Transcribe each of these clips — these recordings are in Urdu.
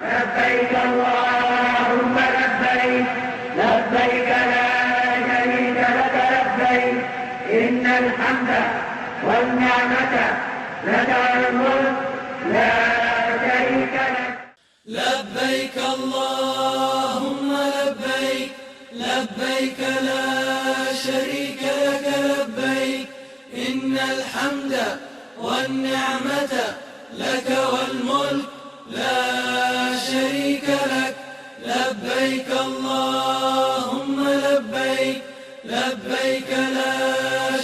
لبيك اللهم لبيك لبيك لا شريك لك لبيك إن الحمد والنعمة لك والملك لا شريك لك لبيك اللهم لبيك لبيك لا شريك لك لبيك إن الحمد والنعمة لك والملك لا شريك لك لبيك اللهم لبيك لبيك لا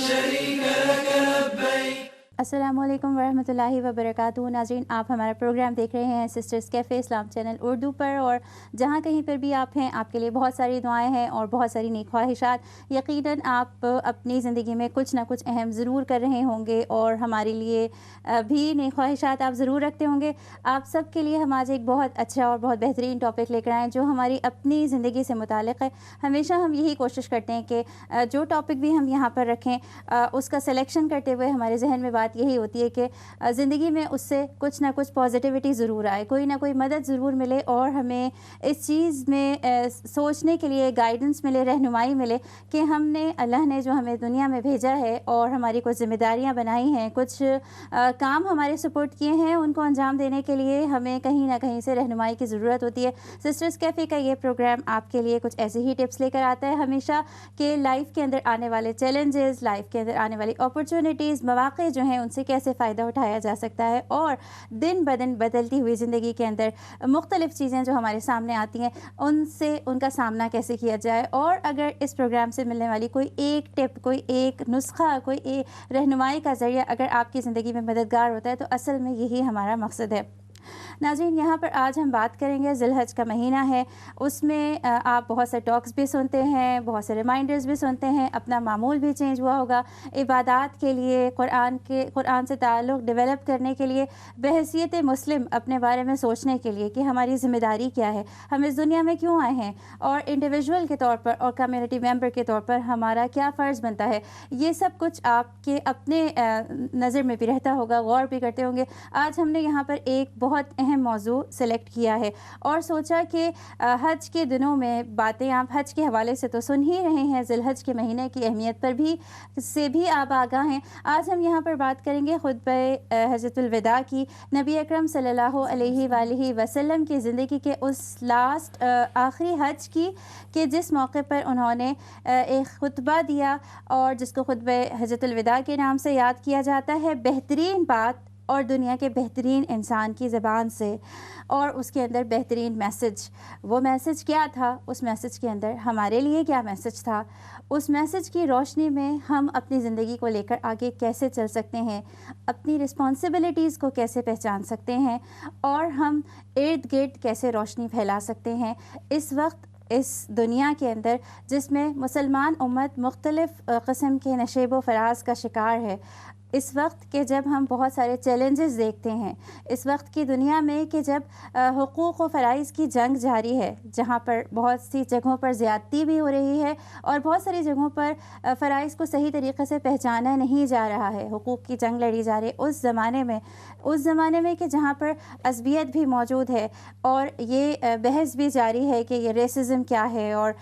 شريك لك لبيك. السلام علیکم ورحمۃ اللہ وبرکاتہ. ناظرین، آپ ہمارا پروگرام دیکھ رہے ہیں سسٹرز کیفے اسلام چینل اردو پر، اور جہاں کہیں پر بھی آپ ہیں آپ کے لیے بہت ساری دعائیں ہیں اور بہت ساری نیک خواہشات. یقیناً آپ اپنی زندگی میں کچھ نہ کچھ اہم ضرور کر رہے ہوں گے اور ہمارے لیے بھی نیک خواہشات آپ ضرور رکھتے ہوں گے. آپ سب کے لیے ہم آج ایک بہت اچھا اور بہت بہترین ٹاپک لے کر آئیں جو ہماری اپنی زندگی سے متعلق ہے. ہمیشہ ہم یہی کوشش کرتے ہیں کہ جو ٹاپک بھی ہم یہاں پر رکھیں اس کا سلیکشن کرتے ہوئے ہمارے ذہن میں بات یہی ہوتی ہے کہ زندگی میں اس سے کچھ نہ کچھ پازیٹیوٹی ضرور آئے، کوئی نہ کوئی مدد ضرور ملے اور ہمیں اس چیز میں سوچنے کے لیے گائیڈنس ملے، رہنمائی ملے کہ ہم نے اللہ نے جو ہمیں دنیا میں بھیجا ہے اور ہماری کچھ ذمہ داریاں بنائی ہیں، کچھ کام ہمارے سپورٹ کیے ہیں، ان کو انجام دینے کے لیے ہمیں کہیں نہ کہیں سے رہنمائی کی ضرورت ہوتی ہے. سسٹرز کیفے کا یہ پروگرام آپ کے لیے کچھ ایسے ہی ٹپس لے کر آتا ہے ہمیشہ کہ لائف کے اندر آنے والے چیلنجز، لائف کے اندر آنے والی اپرچونیٹیز، مواقع جو ہیں ان سے کیسے فائدہ اٹھایا جا سکتا ہے، اور دن بدن بدلتی ہوئی زندگی کے اندر مختلف چیزیں جو ہمارے سامنے آتی ہیں ان سے ان کا سامنا کیسے کیا جائے. اور اگر اس پروگرام سے ملنے والی کوئی ایک ٹپ، کوئی ایک نسخہ، کوئی ایک رہنمائی کا ذریعہ اگر آپ کی زندگی میں مددگار ہوتا ہے تو اصل میں یہی ہمارا مقصد ہے. ناظرین، یہاں پر آج ہم بات کریں گے، ذی الحج کا مہینہ ہے، اس میں آپ بہت سے ٹاکس بھی سنتے ہیں، بہت سے ریمائنڈرز بھی سنتے ہیں، اپنا معمول بھی چینج ہوا ہوگا عبادات کے لیے، قرآن سے تعلق ڈیولپ کرنے کے لیے، بحیثیت مسلم اپنے بارے میں سوچنے کے لیے کہ ہماری ذمہ داری کیا ہے، ہم اس دنیا میں کیوں آئے ہیں، اور انڈیویجول کے طور پر اور کمیونٹی ممبر کے طور پر ہمارا کیا فرض بنتا ہے. یہ سب کچھ آپ کے اپنے نظر میں بھی رہتا ہوگا، غور بھی کرتے ہوں گے. آج ہم نے یہاں پر ایک بہت اہم موضوع سلیکٹ کیا ہے اور سوچا کہ حج کے دنوں میں باتیں آپ حج کے حوالے سے تو سن ہی رہے ہیں، ذی الحج کے مہینے کی اہمیت پر بھی سے بھی آپ آگاہ ہیں. آج ہم یہاں پر بات کریں گے خطبہ حجۃ الوداع کی، نبی اکرم صلی اللہ علیہ وآلہ وسلم کی زندگی کے اس لاسٹ آخری حج کی کہ جس موقع پر انہوں نے ایک خطبہ دیا اور جس کو خطبہ حجۃ الوداع کے نام سے یاد کیا جاتا ہے. بہترین بات اور دنیا کے بہترین انسان کی زبان سے، اور اس کے اندر بہترین میسج. وہ میسج کیا تھا؟ اس میسج کے اندر ہمارے لیے کیا میسج تھا؟ اس میسج کی روشنی میں ہم اپنی زندگی کو لے کر آگے کیسے چل سکتے ہیں، اپنی رسپانسبلٹیز کو کیسے پہچان سکتے ہیں، اور ہم ارد گرد کیسے روشنی پھیلا سکتے ہیں اس وقت اس دنیا کے اندر جس میں مسلمان امت مختلف قسم کے نشیب و فراز کا شکار ہے. اس وقت کہ جب ہم بہت سارے چیلنجز دیکھتے ہیں، اس وقت کی دنیا میں کہ جب حقوق و فرائض کی جنگ جاری ہے، جہاں پر بہت سی جگہوں پر زیادتی بھی ہو رہی ہے اور بہت ساری جگہوں پر فرائض کو صحیح طریقے سے پہچانا نہیں جا رہا ہے، حقوق کی جنگ لڑی جا رہی ہے. اس زمانے میں کہ جہاں پر عصبیت بھی موجود ہے اور یہ بحث بھی جاری ہے کہ یہ ریسزم کیا ہے اور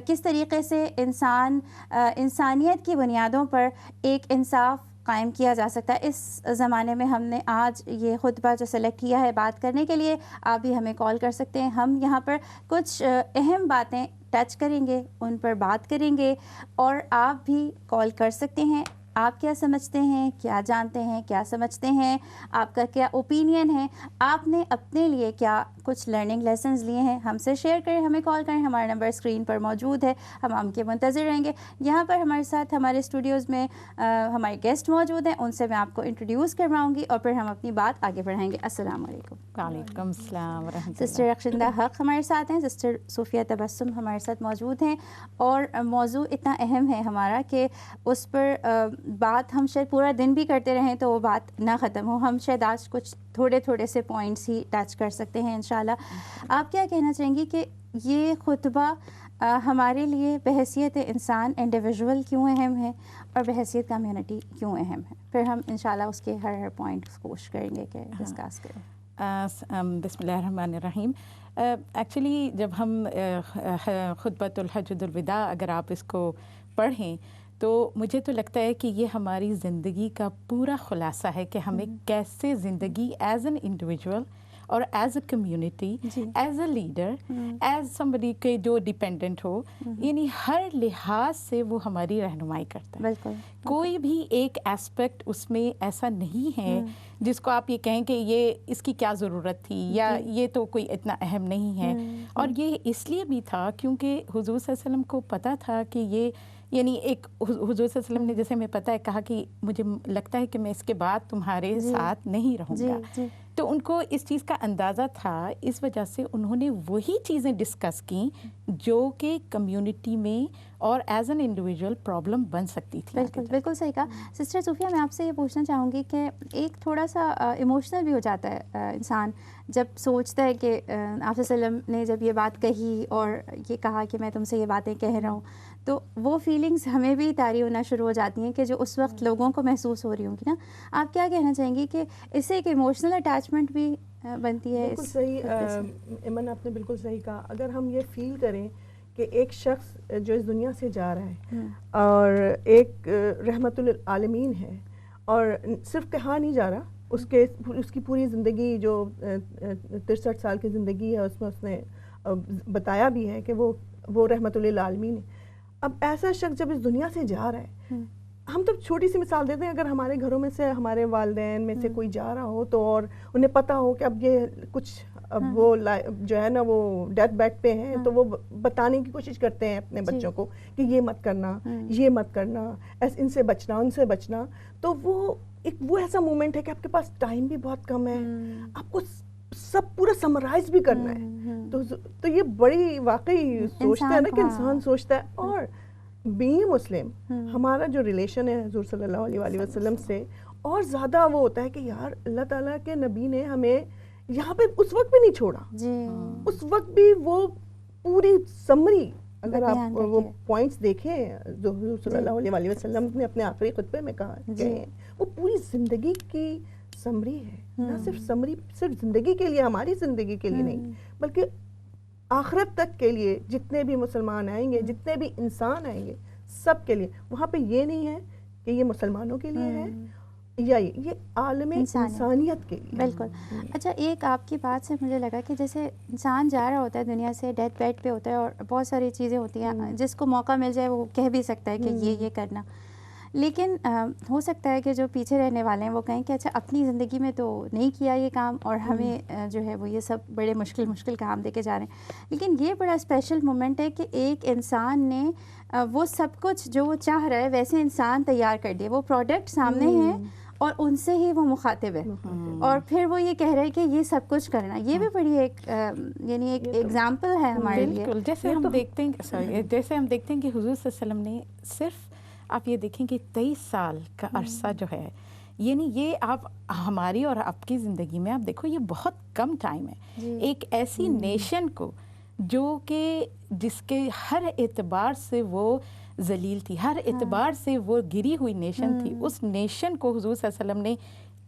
کس طریقے سے انسانیت کی بنیادوں پر ایک انصاف قائم کیا جا سکتا ہے، اس زمانے میں ہم نے آج یہ خطبہ جو سلیکٹ کیا ہے بات کرنے کے لیے. آپ بھی ہمیں کال کر سکتے ہیں، ہم یہاں پر کچھ اہم باتیں ٹچ کریں گے، ان پر بات کریں گے، اور آپ بھی کال کر سکتے ہیں. آپ کیا سمجھتے ہیں، کیا جانتے ہیں، کیا سمجھتے ہیں، آپ کا کیا اوپینین ہے، آپ نے اپنے لیے کیا کچھ لرننگ لیسنز لیے ہیں، ہم سے شیئر کریں، ہمیں کال کریں. ہمارا نمبر اسکرین پر موجود ہے، ہم آپ کے منتظر رہیں گے. یہاں پر ہمارے ساتھ ہمارے اسٹوڈیوز میں ہمارے گیسٹ موجود ہیں، ان سے میں آپ کو انٹروڈیوس کرواؤں گی اور پھر ہم اپنی بات آگے بڑھائیں گے. السلام علیکم. وعلیکم السلام ورحمۃ اللہ. سسٹر رخشندہ حق ہمارے ساتھ ہیں، سسٹر صوفیہ تبسم ہمارے ساتھ موجود ہیں، اور موضوع اتنا اہم ہے ہمارا کہ اس پر بات ہم شاید پورا دن بھی کرتے رہیں تو وہ بات نہ ختم ہو. ہم شاید آج کچھ تھوڑے سے پوائنٹس ہی ٹچ کر سکتے ہیں انشاءاللہ. آپ کیا کہنا چاہیں گی کہ یہ خطبہ ہمارے لیے بحیثیت انسان انڈیویژول کیوں اہم ہے اور بحیثیت کمیونٹی کیوں اہم ہے؟ پھر ہم انشاءاللہ اس کے ہر پوائنٹ کوشش کریں گے کہ ڈسکس کریں. بسم اللہ الرحمن الرحیم. ایکچولی جب ہم خطبۃ الحجۃ الوداع اگر آپ اس کو پڑھیں تو مجھے تو لگتا ہے کہ یہ ہماری زندگی کا پورا خلاصہ ہے کہ ہمیں کیسے زندگی ایز این انڈیویجول اور as a community, as a leader, as somebody کے جو ڈیپینڈنٹ ہو, یعنی ہر لحاظ سے وہ ہماری رہنمائی کرتا ہے. بالکل کوئی بھی ایک اسپیکٹ اس میں ایسا نہیں ہے جس کو آپ یہ کہیں کہ یہ اس کی کیا ضرورت تھی یا یہ تو کوئی اتنا اہم نہیں ہے. اور یہ اس لیے بھی تھا کیونکہ حضور صلی اللہ علیہ وسلم کو پتہ تھا کہ یہ یعنی ایک حضور صلی اللہ علیہ وسلم نے جیسے ہمیں پتہ ہے کہا کہ مجھے لگتا ہے کہ میں اس کے بعد تمہارے ساتھ نہیں رہوں گا. تو ان کو اس چیز کا اندازہ تھا, اس وجہ سے انہوں نے وہی چیزیں ڈسکس کیں جو کہ کمیونٹی میں اور ایز این انڈیویجول پرابلم بن سکتی تھی. بالکل بالکل صحیح کہا. سسٹر صوفیہ, میں آپ سے یہ پوچھنا چاہوں گی کہ ایک تھوڑا سا ایموشنل بھی ہو جاتا ہے انسان جب سوچتا ہے کہ آپ صلی اللہ علیہ وسلم نے جب یہ بات کہی اور یہ کہا کہ میں تم سے یہ باتیں کہہ رہا ہوں, تو وہ فیلنگز ہمیں بھی طاری ہونا شروع ہو جاتی ہیں کہ جو اس وقت لوگوں کو محسوس ہو رہی ہوں گی نا. آپ کیا کہنا چاہیں گی کہ اس سے ایک ایموشنل اٹیچمنٹ بھی بنتی ہے؟ بالکل صحیح ایمن, آپ نے بالکل صحیح کہا. اگر ہم یہ فیل کریں کہ ایک شخص جو اس دنیا سے جا رہا ہے اور ایک رحمت للعالمین ہے, اور صرف کہا نہیں جا رہا, اس کی پوری زندگی جو 63 سال کی زندگی ہے اس میں اس نے بتایا بھی ہے کہ وہ رحمت للعالمین ہے. اب ایسا شخص جب اس دنیا سے جا رہا ہے, ہم تو چھوٹی سی مثال دیتے ہیں, اگر ہمارے گھروں میں سے ہمارے والدین میں سے کوئی جا رہا ہو تو اور انہیں پتہ ہو کہ اب یہ کچھ اب وہ جو ہے نا وہ ڈیتھ بیڈ پہ ہیں, تو وہ بتانے کی کوشش کرتے ہیں اپنے بچوں کو کہ یہ مت کرنا, یہ مت کرنا, ان سے بچنا, ان سے بچنا. تو وہ ایسا مومنٹ ہے کہ آپ کے پاس ٹائم بھی بہت کم ہے, آپ کو سب پورا سمرائز بھی کرنا ہے. تو یہ بڑی واقعی سوچتے ہیں نا کہ انسان سوچتا ہے. اور بینگ مسلم ہمارا جو ریلیشن ہے حضور صلی اللہ علیہ وسلم سے اور زیادہ وہ ہوتا ہے کہ یار اللہ تعالیٰ کے نبی نے ہمیں یہاں پہ اس وقت بھی نہیں چھوڑا. اس وقت بھی وہ پوری سمری, اگر آپ وہ پوائنٹس دیکھیں جو حضور صلی اللہ علیہ وسلم نے اپنے آخری خطبے میں کہا کہ وہ پوری زندگی کی سمری ہے. نہ صرف سمری صرف زندگی کے لیے, ہماری زندگی کے لیے نہیں, بلکہ آخرت تک کے لیے جتنے بھی مسلمان آئیں گے, جتنے بھی انسان آئیں گے, سب کے لیے. وہاں پہ یہ نہیں ہے کہ یہ مسلمانوں کے لیے ہے یا یہ عالم انسانیت کے لیے. بالکل. اچھا, ایک آپ کی بات سے مجھے لگا کہ جیسے انسان جا رہا ہوتا ہے دنیا سے, ڈیتھ بیڈ پہ ہوتا ہے اور بہت ساری چیزیں ہوتی ہیں, جس کو موقع مل جائے وہ کہہ بھی سکتا ہے کہ یہ کرنا, لیکن ہو سکتا ہے کہ جو پیچھے رہنے والے ہیں وہ کہیں کہ اچھا اپنی زندگی میں تو نہیں کیا یہ کام اور ہمیں جو ہے وہ یہ سب بڑے مشکل کام دے کے جا رہے ہیں. لیکن یہ بڑا اسپیشل مومنٹ ہے کہ ایک انسان نے وہ سب کچھ جو وہ چاہ رہا ہے ویسے انسان تیار کر دیا, وہ پروڈکٹ سامنے ہے اور ان سے ہی وہ مخاطب ہے, اور پھر وہ یہ کہہ رہے ہیں کہ یہ سب کچھ کرنا. یہ بھی بڑی ایک یعنی ایک ایگزامپل ہے ہمارے لیے. بالکل. جیسے ہم دیکھتے ہیں کہ حضور صلی اللہ علیہ وسلم نے صرف, آپ یہ دیکھیں کہ 23 سال کا عرصہ جو ہے, یعنی یہ آپ ہماری اور آپ کی زندگی میں آپ دیکھو یہ بہت کم ٹائم ہے. ایک ایسی نیشن کو جو کہ جس کے ہر اعتبار سے وہ ذلیل تھی, ہر اعتبار سے وہ گری ہوئی نیشن تھی, اس نیشن کو حضور صلی اللہ علیہ وسلم نے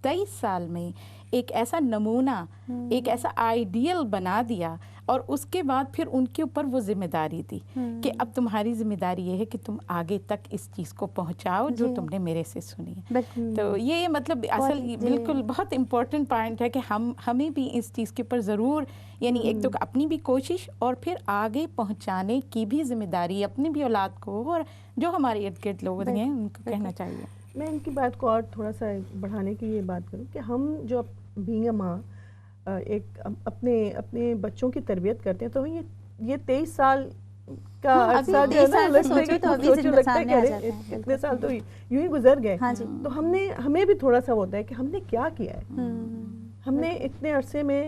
23 سال میں ایک ایسا نمونہ, ایک ایسا آئیڈیل بنا دیا. اور اس کے بعد پھر ان کے اوپر وہ ذمہ داری تھی کہ اب تمہاری ذمہ داری یہ ہے کہ تم آگے تک اس چیز کو پہنچاؤ جو تم نے میرے سے سنی ہے. تو یہ مطلب اصل بالکل بہت امپورٹنٹ پوائنٹ ہے کہ ہمیں بھی اس چیز کے اوپر ضرور, یعنی ایک تو اپنی بھی کوشش اور پھر آگے پہنچانے کی بھی ذمہ داری اپنی بھی اولاد کو اور جو ہمارے ارد گرد لوگ ہیں ان کو کہنا چاہیے. میں ان کی بات کو اور تھوڑا سا بڑھانے کی یہ بات کروں کہ ہم جو بینگ اے ماں ایک اپنے بچوں کی تربیت کرتے ہیں, تو یہ 23 سال کا عرصہ جو ہے اتنے سال تو یوں ہی گزر گئے. تو ہمیں بھی تھوڑا سا ہوتا ہے کہ ہم نے کیا کیا ہے, ہم نے اتنے عرصے میں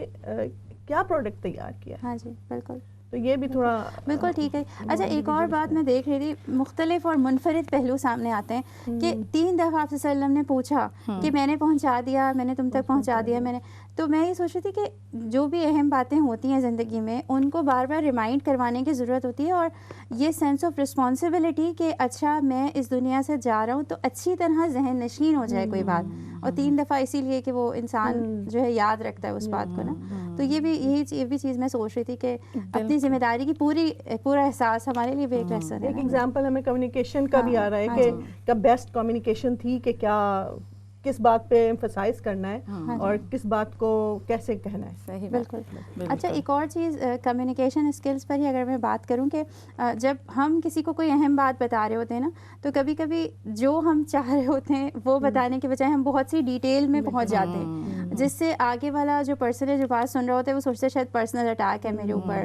کیا پروڈکٹ تیار کیا. ہاں جی بالکل. تو یہ بھی تھوڑا بالکل ٹھیک ہے. اچھا, ایک اور بات میں دیکھ رہی تھی, مختلف اور منفرد پہلو سامنے آتے ہیں کہ 3 دفعہ آپ صلی اللہ علیہ وسلم نے پوچھا کہ میں نے پہنچا دیا, میں نے تم تک پہنچا دیا, میں نے. تو میں یہ سوچ رہی تھی کہ جو بھی اہم باتیں ہوتی ہیں زندگی میں ان کو بار بار ریمائنڈ کروانے کی ضرورت ہوتی ہے, اور یہ سینس آف رسپانسبلٹی کہ اچھا میں اس دنیا سے جا رہا ہوں تو اچھی طرح ذہن نشین ہو جائے کوئی بات. اور 3 دفعہ اسی لیے کہ وہ انسان جو ہے یاد رکھتا ہے اس بات کو نا. تو یہ بھی چیز میں سوچ رہی تھی کہ اپنی ذمہ داری کی پورا احساس ہمارے لیے بھی ایک لیسن ہے. ایک ایگزامپل ہمیں کمیونیکیشن کا بھی آ رہا ہے کہ کب بیسٹ کمیونیکیشن تھی کہ کیا کس بات پہ ایمفسائز کرنا ہے اور کس بات کو کیسے کہنا ہے. صحیح بالکل. اچھا ایک اور چیز کمیونیکیشن اسکلس پر ہی اگر میں بات کروں کہ جب ہم کسی کو کوئی اہم بات بتا رہے ہوتے ہیں نا تو کبھی کبھی جو ہم چاہ رہے ہوتے ہیں وہ بتانے کے بجائے ہم بہت سی ڈیٹیل میں پہنچ جاتے ہیں جس سے آگے والا جو پرسن ہے جو بات سن رہا ہوتا ہے وہ سوچتا ہے شاید پرسنل اٹیک ہے میرے اوپر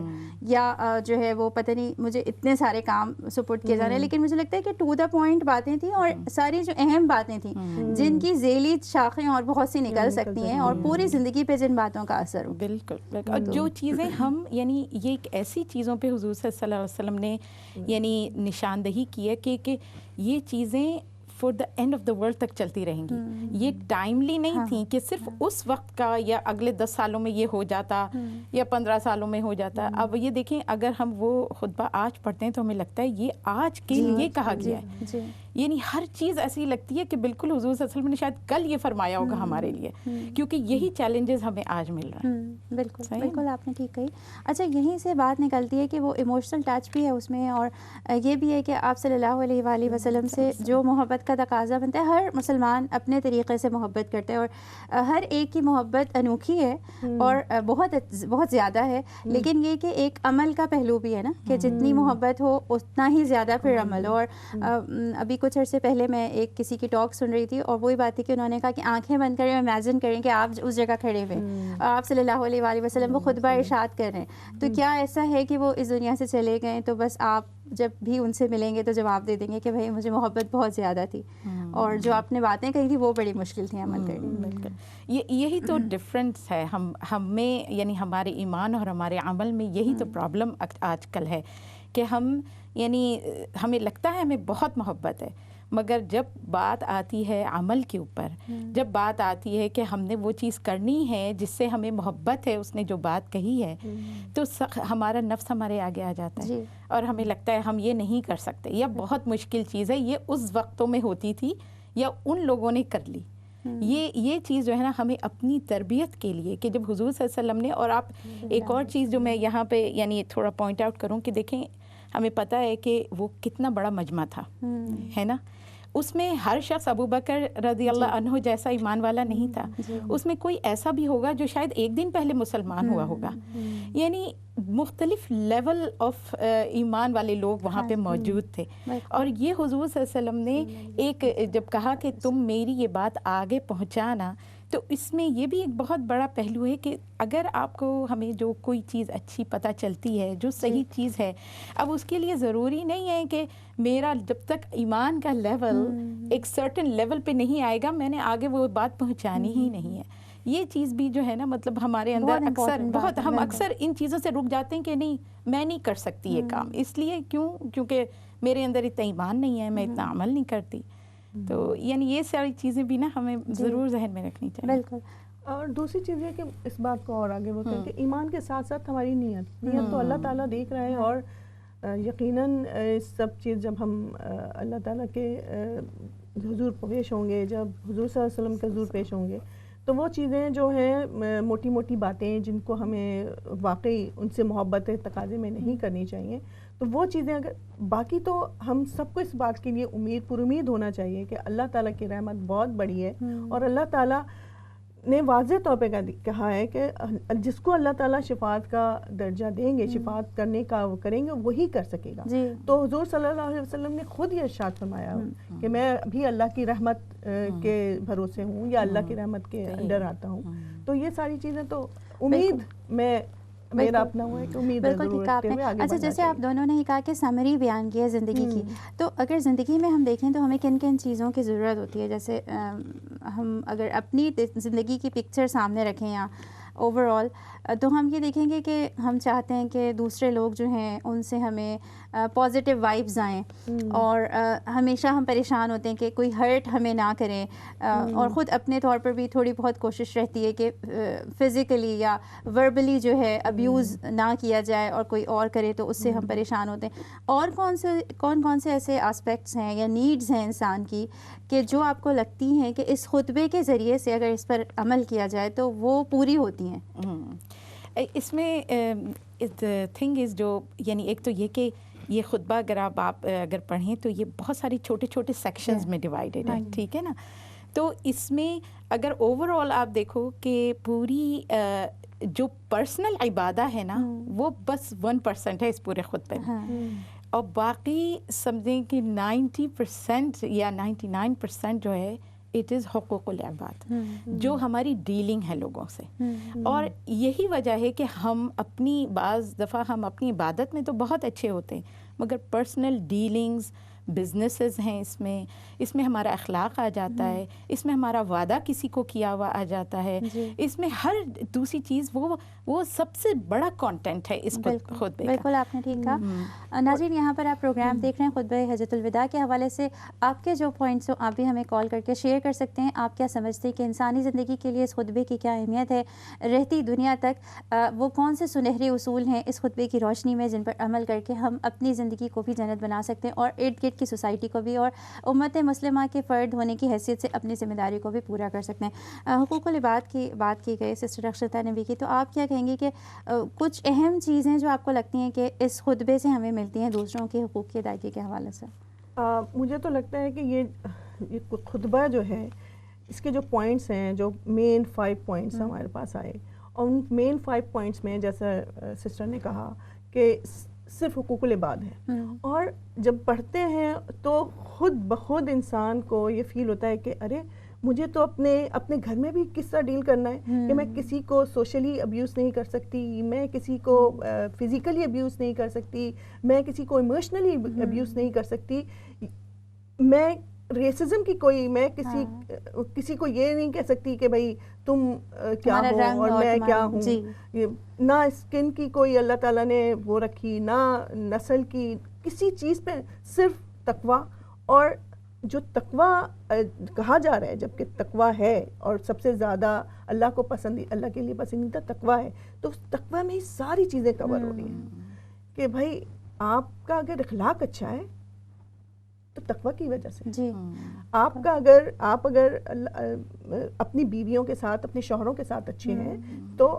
یا جو ہے وہ پتہ نہیں مجھے اتنے سارے کام سپورٹ کیے جا رہے ہیں. لیکن مجھے لگتا ہے کہ ٹو دا پوائنٹ باتیں تھیں اور ساری جو اہم باتیں تھیں جن کی ذیلی شاخیں اور بہت سی نکل سکتی ہیں اور پوری زندگی پہ جن باتوں کا اثر ہو. بالکل. اور جو چیزیں ہم یعنی یہ ایک ایسی چیزوں پہ حضور صلی اللہ علیہ وسلم نے یعنی نشاندہی کی ہے کہ یہ چیزیں for the and of the world تک چلتی رہیں گی. یہ ٹائملی نہیں تھیں کہ صرف اس وقت کا یا اگلے 10 سالوں میں یہ ہو جاتا یا 15 سالوں میں ہو جاتا. اب یہ دیکھیں اگر ہم وہ خطبہ آج پڑھتے ہیں تو ہمیں لگتا ہے یہ آج کے لیے کہا گیا ہے. یعنی ہر چیز ایسی لگتی ہے کہ بالکل حضور صلی اللہ علیہ وسلم نے شاید کل یہ فرمایا ہوگا ہمارے لیے کیونکہ یہی چیلنجز ہمیں آج مل رہا ہے. بالکل آپ نے ٹھیک کہی. اچھا یہیں سے بات نکلتی ہے کہ وہ ایموشنل ٹچ بھی ہے اس میں اور یہ بھی ہے کہ آپ صلی اللہ علیہ وآلہ وسلم سے جو محبت کا تقاضا بنتا ہے ہر مسلمان اپنے طریقے سے محبت کرتے ہیں اور ہر ایک کی محبت انوکھی ہے اور بہت زیادہ ہے. لیکن یہ کہ ایک عمل کا پہلو بھی ہے نا کہ جتنی محبت ہو اتنا ہی زیادہ پھر عمل. اور ابھی کچھ عرصے پہلے میں ایک کسی کی ٹاک سن رہی تھی اور وہی بات تھی کہ انہوں نے کہا کہ آنکھیں بند کریں اور امیجن کریں کہ آپ اس جگہ کھڑے ہوئے اور آپ صلی اللہ علیہ وآلہ وسلم وہ خطبہ ارشاد کر رہے ہیں. تو کیا ایسا ہے کہ وہ اس دنیا سے چلے گئے تو بس آپ جب بھی ان سے ملیں گے تو جواب دے دیں گے کہ بھائی مجھے محبت بہت زیادہ تھی اور جو آپ نے باتیں کہی تھی وہ بڑی مشکل تھی عمل کرنی. بالکل یہی تو ڈفرینس ہے ہمیں یعنی ہمارے ایمان اور ہمارے عمل میں یہی تو پرابلم آج کل ہے کہ ہم یعنی ہمیں لگتا ہے ہمیں بہت محبت ہے مگر جب بات آتی ہے عمل کے اوپر جب بات آتی ہے کہ ہم نے وہ چیز کرنی ہے جس سے ہمیں محبت ہے اس نے جو بات کہی ہے تو ہمارا نفس ہمارے آگے آ جاتا ہے اور ہمیں لگتا ہے ہم یہ نہیں کر سکتے. یہ بہت مشکل چیز ہے. یہ اس وقتوں میں ہوتی تھی یا ان لوگوں نے کر لی. یہ چیز جو ہے نا ہمیں اپنی تربیت کے لیے کہ جب حضور صلی اللہ علیہ وسلم نے اور آپ ایک اور چیز جو میں یہاں پہ یعنی تھوڑا پوائنٹ آؤٹ کروں کہ دیکھیں ہمیں پتہ ہے کہ وہ کتنا بڑا مجمع تھا ہے نا. اس میں ہر شخص ابو بکر رضی اللہ عنہ جیسا ایمان والا نہیں تھا. اس میں کوئی ایسا بھی ہوگا جو شاید ایک دن پہلے مسلمان ہوا ہوگا. یعنی مختلف لیول آف ایمان والے لوگ وہاں پہ موجود تھے اور یہ حضور صلی اللہ علیہ وسلم نے ایک جب کہا کہ تم میری یہ بات آگے پہنچانا تو اس میں یہ بھی ایک بہت بڑا پہلو ہے کہ اگر آپ کو ہمیں جو کوئی چیز اچھی پتہ چلتی ہے جو صحیح چیز ہے اب اس کے لیے ضروری نہیں ہے کہ میرا جب تک ایمان کا لیول ایک سرٹن لیول پہ نہیں آئے گا میں نے آگے وہ بات پہنچانی ہی نہیں ہے. یہ چیز بھی جو ہے نا مطلب ہمارے اندر اکثر ہم اکثر ان چیزوں سے رک جاتے ہیں کہ نہیں میں نہیں کر سکتی یہ کام اس لیے کیونکہ میرے اندر اتنا ایمان نہیں ہے میں اتنا عمل نہیں کرتی. تو یعنی یہ ساری چیزیں بھی نا ہمیں ضرور ذہن میں رکھنی چاہیے. بالکل. اور دوسری چیز یہ کہ اس بات کو اور آگے بڑھتے ہیں کہ ایمان کے ساتھ ساتھ ہماری نیت تو اللہ تعالیٰ دیکھ رہا ہے اور یقیناً سب چیز جب ہم اللہ تعالیٰ کے حضور پیش ہوں گے جب حضور صلی اللہ علیہ وسلم کے حضور پیش ہوں گے تو وہ چیزیں جو ہیں موٹی موٹی باتیں جن کو ہمیں واقعی ان سے محبت تقاضے میں نہیں کرنی چاہیے تو وہ چیزیں اگر باقی تو ہم سب کو اس بات کے لیے پر امید ہونا چاہیے کہ اللہ تعالیٰ کی رحمت بہت بڑی ہے اور اللہ تعالیٰ نے واضح طور پہ کہا ہے کہ جس کو اللہ تعالیٰ شفاعت کا درجہ دیں گے شفاعت کرنے کا وہ کریں گے وہی کر سکے گا. تو حضور صلی اللہ علیہ وسلم نے خود یہ ارشاد فرمایا کہ میں بھی اللہ کی رحمت کے بھروسے ہوں یا اللہ کی رحمت کے انڈر آتا ہوں. تو یہ ساری چیزیں تو امید میں میرا اپنا ہوا ہے کہ امید ہے ضرور رکھتے ہوئے آگے. اچھا جیسے آپ دونوں نے ہی کہا کہ سمری بیان کی ہے زندگی کی تو اگر زندگی میں ہم دیکھیں تو ہمیں کن کن چیزوں کی ضرورت ہوتی ہے جیسے ہم اگر اپنی زندگی کی پکچر سامنے رکھیں یا اوور آل تو ہم یہ دیکھیں گے کہ ہم چاہتے ہیں کہ دوسرے لوگ جو ہیں ان سے ہمیں پازیٹیو وائبز آئیں اور ہمیشہ ہم پریشان ہوتے ہیں کہ کوئی ہرٹ ہمیں نہ کریں اور خود اپنے طور پر بھی تھوڑی بہت کوشش رہتی ہے کہ فزیکلی یا وربلی جو ہے ابیوز نہ کیا جائے اور کوئی اور کرے تو اس سے ہم پریشان ہوتے ہیں. اور کون سے ایسے آسپیکٹس ہیں یا نیڈز ہیں انسان کی کہ جو آپ کو لگتی ہیں کہ اس خطبے کے ذریعے سے اگر اس پر عمل کیا جائے تو وہ پوری ہوتی ہیں؟ اس میں تھنگ از جو یعنی ایک تو یہ کہ یہ خطبہ اگر آپ اگر پڑھیں تو یہ بہت ساری چھوٹے چھوٹے سیکشنز میں ڈیوائیڈڈ ہے, ٹھیک ہے نا. تو اس میں اگر اوور آل آپ دیکھو کہ پوری جو پرسنل عبادہ ہے نا وہ بس 1% ہے اس پورے خطبے میں, اور باقی سمجھیں کہ 90% یا 99% جو ہے اٹ از حقوق العباد, جو ہماری ڈیلنگ ہے لوگوں سے. اور یہی وجہ ہے کہ ہم اپنی بعض دفعہ ہم اپنی عبادت میں تو بہت اچھے ہوتے ہیں مگر پرسنل ڈیلنگز بزنسز ہیں اس میں ہمارا اخلاق آ جاتا ہے, اس میں ہمارا وعدہ کسی کو کیا ہوا آ جاتا ہے, اس میں ہر دوسری چیز وہ سب سے بڑا کانٹینٹ ہے اس خطبے کا. بالکل آپ نے ٹھیک کہا. ناظرین یہاں پر آپ پروگرام دیکھ رہے ہیں خطبہ حجۃ الوداع کے حوالے سے. آپ کے جو پوائنٹس ہو آپ بھی ہمیں کال کر کے شیئر کر سکتے ہیں. آپ کیا سمجھتے ہیں کہ انسانی زندگی کے لیے اس خطبے کی کیا اہمیت ہے, رہتی دنیا تک وہ کون سے سنہرے اصول ہیں اس خطبے کی روشنی میں جن پر عمل کر کے ہم اپنی زندگی کو بھی جنت بنا سکتے ہیں اور ارد گرد کی سوسائٹی کو بھی اور امت مسلمہ کے فرد ہونے کی حیثیت سے اپنی ذمہ داری کو بھی پورا کر سکتے ہیں. حقوق العباد کی بات کی گئی سسٹر اکشتا نبی کی, تو آپ کیا کہیں گے کہ کچھ اہم چیزیں جو آپ کو لگتی ہیں کہ اس خطبے سے ہمیں ملتی ہیں دوسروں کے حقوق کی ادائیگی کے حوالے سے؟ مجھے تو لگتا ہے کہ یہ خطبہ جو ہے اس کے جو پوائنٹس ہیں, جو مین 5 پوائنٹس ہمارے پاس آئے, اور ان مین 5 پوائنٹس میں جیسا سسٹر نے کہا کہ صرف حقوق العباد ہے, اور جب پڑھتے ہیں تو خود بخود انسان کو یہ فیل ہوتا ہے کہ ارے مجھے تو اپنے گھر میں بھی کس طرح ڈیل کرنا ہے کہ میں کسی کو سوشلی ابیوز نہیں کر سکتی, میں کسی کو فزیکلی ابیوز نہیں کر سکتی, میں کسی کو ایموشنلی ابیوز نہیں کر سکتی, میں ریسزم کی میں کسی کو یہ نہیں کہہ سکتی کہ بھائی تم کیا ہو اور میں کیا ہوں. نہ اسکن کی کوئی اللہ تعالیٰ نے وہ رکھی, نہ نسل کی, کسی چیز پہ صرف تقویٰ. اور جو تقویٰ کہا جا رہا ہے, جبکہ تقویٰ ہے اور سب سے زیادہ اللہ کو اللہ کے لیے پسندیدہ تقویٰ ہے, تو اس تقویٰ میں ہی ساری چیزیں کور ہو رہی ہیں کہ بھائی آپ کا اگر اخلاق اچھا ہے تو تقویٰ کی وجہ سے, آپ اگر اپنی بیویوں کے ساتھ اپنے شوہروں کے ساتھ اچھے ہیں تو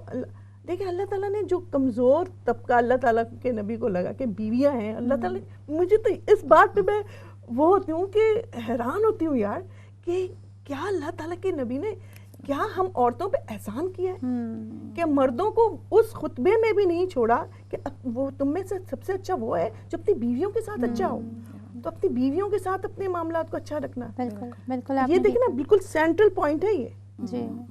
دیکھیں اللہ تعالیٰ نے جو کمزور طبقہ اللہ تعالیٰ کے نبی کو لگا کہ بیویاں ہیں, اللہ تعالیٰ مجھے تو اس بات پہ میں وہ ہوتی ہوں کہ حیران ہوتی ہوں یار کہ کیا اللہ تعالیٰ کے نبی نے کیا ہم عورتوں پہ احسان کیا ہے کہ مردوں کو اس خطبے میں بھی نہیں چھوڑا کہ وہ تم میں سے سب سے اچھا وہ ہے جو اپنی بیویوں کے ساتھ اچھا ہو, تو اپنی بیویوں کے ساتھ اپنے معاملات کو اچھا رکھنا. بالکل یہ دیکھیں نا بالکل سینٹرل پوائنٹ ہے یہ.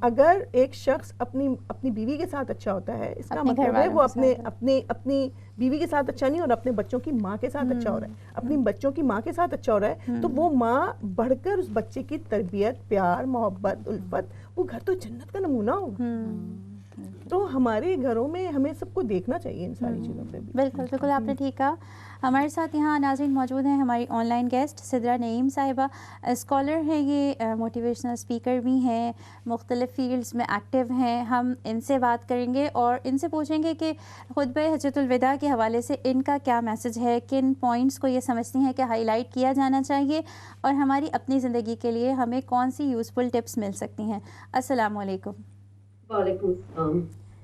اگر ایک شخص اپنی بیوی کے ساتھ اچھا ہوتا ہے اس کا مطلب ہے وہ اپنی بیوی کے ساتھ اچھا نہیں اور اپنے بچوں کی ماں کے ساتھ اچھا ہو رہا ہے, اپنی بچوں کی ماں کے ساتھ اچھا ہو رہا ہے, تو وہ ماں بڑھ کر اس بچے کی تربیت, پیار, محبت, الفت, وہ گھر تو جنت کا نمونہ ہوگا. تو ہمارے گھروں میں ہمیں سب کو دیکھنا چاہیے ان ساری چیزوں پہ بھی. بالکل آپ نے ٹھیک کہا. ہمارے ساتھ یہاں ناظرین موجود ہیں ہماری آن لائن گیسٹ سدرا نعیم صاحبہ, اسکالر ہیں, یہ موٹیویشنل اسپیکر بھی ہیں, مختلف فیلڈز میں ایکٹیو ہیں. ہم ان سے بات کریں گے اور ان سے پوچھیں گے کہ خطبہ حجۃ الوداع کے حوالے سے ان کا کیا میسج ہے, کن پوائنٹس کو یہ سمجھتی ہیں کہ ہائی لائٹ کیا جانا چاہیے اور ہماری اپنی زندگی کے لیے ہمیں کون سی یوزفل ٹپس مل سکتی ہیں. السلام علیکم. وعلیکم السلام.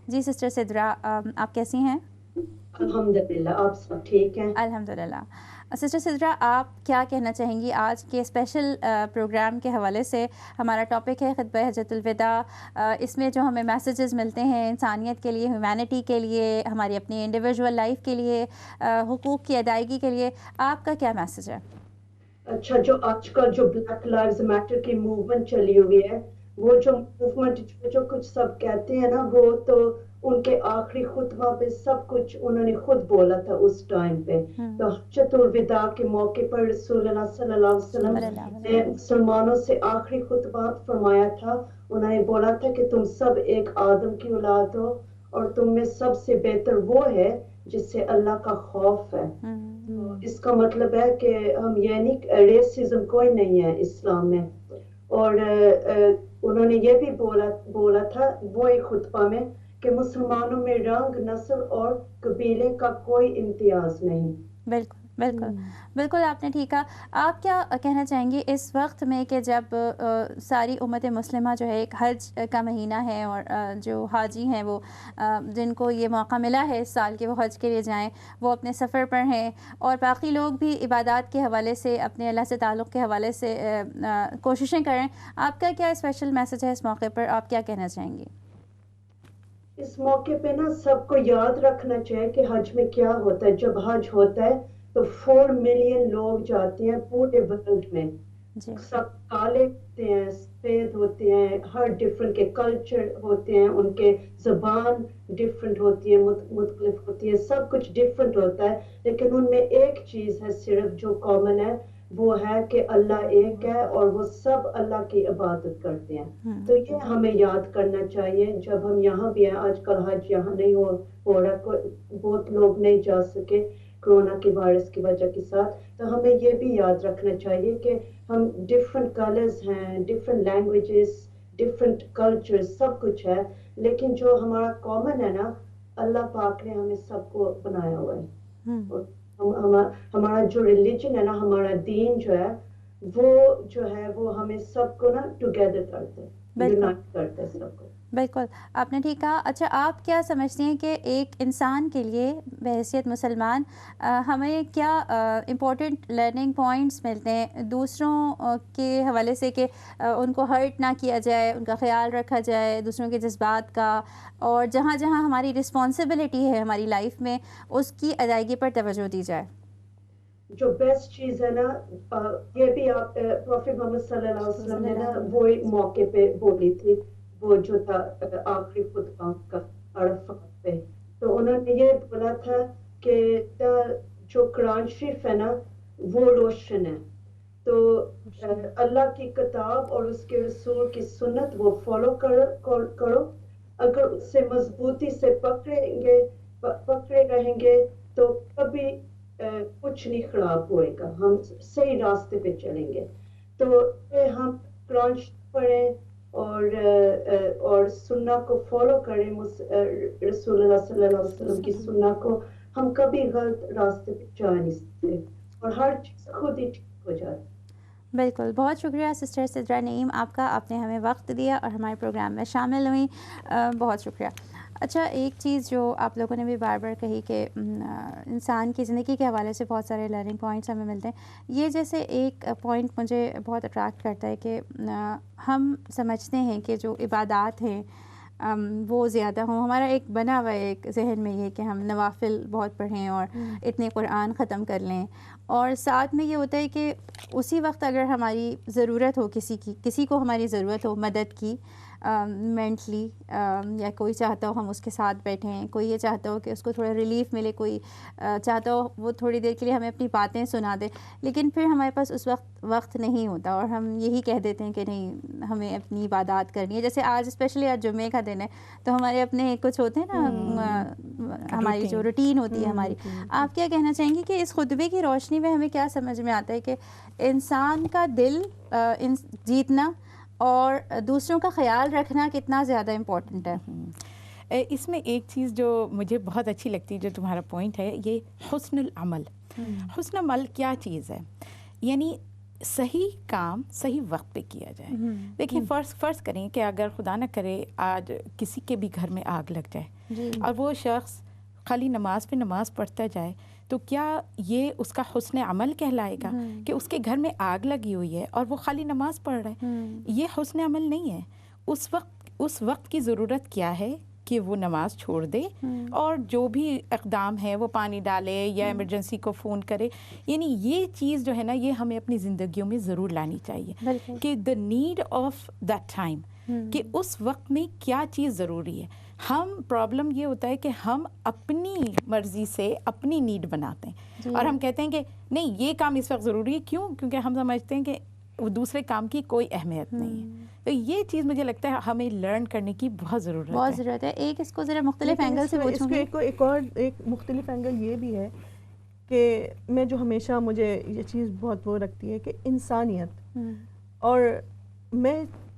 جی سسٹر سدرا, آپ کیسی ہیں؟ الحمدللہ, آپ سب ٹھیک ہیں؟ الحمدللہ. سسٹر سدرا, آپ کیا کہنا چاہیں گی آج کے اسپیشل پروگرام کے حوالے سے؟ ہمارا ٹاپک ہے خطبہ حجۃ الوداع. اس میں جو ہمیں میسیجز ملتے ہیں انسانیت کے لیے, ہیومینٹی کے لیے, ہماری اپنی انڈیویجول لائف کے لیے, حقوق کی ادائیگی کے لیے, آپ کا کیا میسیج ہے؟ اچھا, جو آج کل جو بلیک لائیوز میٹر کی موومنٹ چلی ہوئی ہے وہ جو موومنٹ جو کچھ سب کہتے ہیں نا وہ تو ان کے آخری خطبہ پہ سب کچھ انہوں نے خود بولا تھا اس ٹائم پہ. تو حجۃ الوداع کے موقع پر رسول اللہ صلی اللہ علیہ وسلم نے مسلمانوں سے آخری خطبہ فرمایا تھا. انہوں نے بولا تھا کہ تم سب ایک آدم کی اولاد ہو اور تم میں سب سے بہتر وہ ہے جس سے اللہ کا خوف ہے. اس کا مطلب ہے کہ ہم یعنی ریسزم کوئی نہیں ہے اسلام میں. اور انہوں نے یہ بھی بولا تھا وہ ایک خطبہ میں کہ مسلمانوں میں رنگ، نسل اور قبیلے کا کوئی امتیاز نہیں. بالکل بالکل بالکل آپ نے ٹھیک کہا. آپ کیا کہنا چاہیں گے اس وقت میں کہ جب ساری امت مسلمہ جو ہے ایک حج کا مہینہ ہے اور جو حاجی ہیں وہ جن کو یہ موقع ملا ہے اس سال کہ وہ حج کے لیے جائیں وہ اپنے سفر پر ہیں اور باقی لوگ بھی عبادات کے حوالے سے اپنے اللہ سے تعلق کے حوالے سے کوششیں کریں، آپ کا کیا اسپیشل میسج ہے اس موقع پر؟ آپ کیا کہنا چاہیں گے؟ اس موقع پہ نا سب کو یاد رکھنا چاہیے کہ حج میں کیا ہوتا ہے. جب حج ہوتا ہے تو 4 ملین لوگ جاتے ہیں پورے ورلڈ میں. سب کالے ہوتے ہیں، سفید ہوتے ہیں، ہر ڈفرنٹ کے کلچر ہوتے ہیں، ان کے زبان ڈفرنٹ ہوتی ہے، مختلف ہوتی ہے، سب کچھ ڈفرنٹ ہوتا ہے. لیکن ان میں ایک چیز ہے صرف جو کامن ہے، وہ ہے کہ اللہ ایک ہے اور وہ سب اللہ کی عبادت کرتے ہیں. تو یہ ہمیں یاد کرنا چاہیے جب ہم یہاں بھی ہیں. آج کل حج یہاں نہیں ہو رہا، بہت لوگ نہیں جا سکے کرونا کے وائرس کی وجہ کے ساتھ. تو ہمیں یہ بھی یاد رکھنا چاہیے کہ ہم ڈفرنٹ کلرز ہیں، ڈفرنٹ لینگویجز، ڈفرنٹ کلچر، سب کچھ ہے. لیکن جو ہمارا کامن ہے نا، اللہ پاک نے ہمیں سب کو بنایا ہوا ہے. اور ہمارا جو ریلیجن ہے نا، ہمارا دین جو ہے وہ ہمیں سب کو نا ٹوگیدر کرتے ہیں، یونائٹ کرتے ہیں سب کو. بالکل آپ نے ٹھیک کہا. اچھا آپ کیا سمجھتے ہیں کہ ایک انسان کے لیے بحیثیت مسلمان ہمیں کیا امپورٹنٹ لرننگ پوائنٹس ملتے ہیں دوسروں کے حوالے سے کہ ان کو ہرٹ نہ کیا جائے، ان کا خیال رکھا جائے، دوسروں کے جذبات کا، اور جہاں جہاں ہماری رسپانسبلٹی ہے ہماری لائف میں اس کی ادائیگی پر توجہ دی جائے؟ جو بیسٹ چیز ہے نا، یہ بھی آپ پروفیٹ محمد صلی اللہ علیہ وسلم نے نا وہ ایک موقع پہ بولی تھی، وہ جو تھا آخری خطبہ کا عرفات پہ. تو انہوں نے یہ بولا تھا کہ جو قرآن شریف ہے نا وہ روشن ہے. تو اللہ کی کتاب اور اس کے رسول کی سنت وہ فالو کرو. اگر اس سے مضبوطی سے پکڑے رہیں گے تو کبھی کچھ نہیں خراب ہوئے گا، ہم صحیح راستے پہ چلیں گے. تو ہم قرآن پڑھیں اور سنت کو فالو کریں، رسول اللہ صلی اللہ علیہ وسلم کی سنت کو. ہم کبھی غلط راستے پہ جا نہیں سکتے اور ہر چیز خود ہی ٹھیک ہو جاتی. بالکل. بہت شکریہ سسٹر سدرا نعیم آپ کا، آپ نے ہمیں وقت دیا اور ہمارے پروگرام میں شامل ہوئیں. بہت شکریہ. اچھا ایک چیز جو آپ لوگوں نے بھی بار بار کہی کہ انسان کی زندگی کے حوالے سے بہت سارے لرننگ پوائنٹس ہمیں ملتے ہیں. یہ جیسے ایک پوائنٹ مجھے بہت اٹریکٹ کرتا ہے کہ ہم سمجھتے ہیں کہ جو عبادات ہیں وہ زیادہ ہوں. ہمارا ایک بنا ہوا ایک ذہن میں یہ کہ ہم نوافل بہت پڑھیں اور اتنے قرآن ختم کر لیں، اور ساتھ میں یہ ہوتا ہے کہ اسی وقت اگر ہماری ضرورت ہو کسی کو ہماری ضرورت ہو مدد کی مینٹلی، یا کوئی چاہتا ہو ہم اس کے ساتھ بیٹھیں، کوئی یہ چاہتا ہو کہ اس کو تھوڑا ریلیف ملے، کوئی چاہتا ہو وہ تھوڑی دیر کے لیے ہمیں اپنی باتیں سنا دے، لیکن پھر ہمارے پاس اس وقت نہیں ہوتا اور ہم یہی کہہ دیتے ہیں کہ نہیں ہمیں اپنی عبادات کرنی ہے. جیسے آج اسپیشلی آج جمعے کا دن ہے تو ہمارے اپنے کچھ ہوتے ہیں نا ہماری جو روٹین ہوتی ہے ہماری. آپ کیا کہنا چاہیں گی کہ اس خطبے کی روشنی میں ہمیں کیا سمجھ میں آتا ہے کہ انسان کا دل جیتنا اور دوسروں کا خیال رکھنا کتنا زیادہ امپورٹنٹ ہے؟ اس میں ایک چیز جو مجھے بہت اچھی لگتی ہے جو تمہارا پوائنٹ ہے، یہ حسن العمل. حسن عمل کیا چیز ہے؟ یعنی صحیح کام صحیح وقت پہ کیا جائے. دیکھیں فرض کریں کہ اگر خدا نہ کرے آج کسی کے بھی گھر میں آگ لگ جائے اور وہ شخص خالی نماز پہ نماز پڑھتا جائے، تو کیا یہ اس کا حسن عمل کہلائے گا کہ اس کے گھر میں آگ لگی ہوئی ہے اور وہ خالی نماز پڑھ رہا ہے؟ یہ حسن عمل نہیں ہے. اس وقت کی ضرورت کیا ہے کہ وہ نماز چھوڑ دے اور جو بھی اقدام ہے وہ پانی ڈالے یا ایمرجنسی کو فون کرے. یعنی یہ چیز جو ہے نا، یہ ہمیں اپنی زندگیوں میں ضرور لانی چاہیے کہ the need of that time. کہ اس وقت میں کیا چیز ضروری ہے. ہم پرابلم یہ ہوتا ہے کہ ہم اپنی مرضی سے اپنی نیڈ بناتے ہیں اور ہم کہتے ہیں کہ نہیں یہ کام اس وقت ضروری ہے. کیوں؟ کیونکہ ہم سمجھتے ہیں کہ دوسرے کام کی کوئی اہمیت نہیں ہے. تو یہ چیز مجھے لگتا ہے ہمیں لرن کرنے کی بہت ضرورت ہے. ایک اس کو ذرا مختلف اینگل سے پوچھوں گی. ایک مختلف اینگل یہ بھی ہے کہ میں جو ہمیشہ مجھے یہ چیز بہت وہ رکھتی ہے کہ انسانیت, اور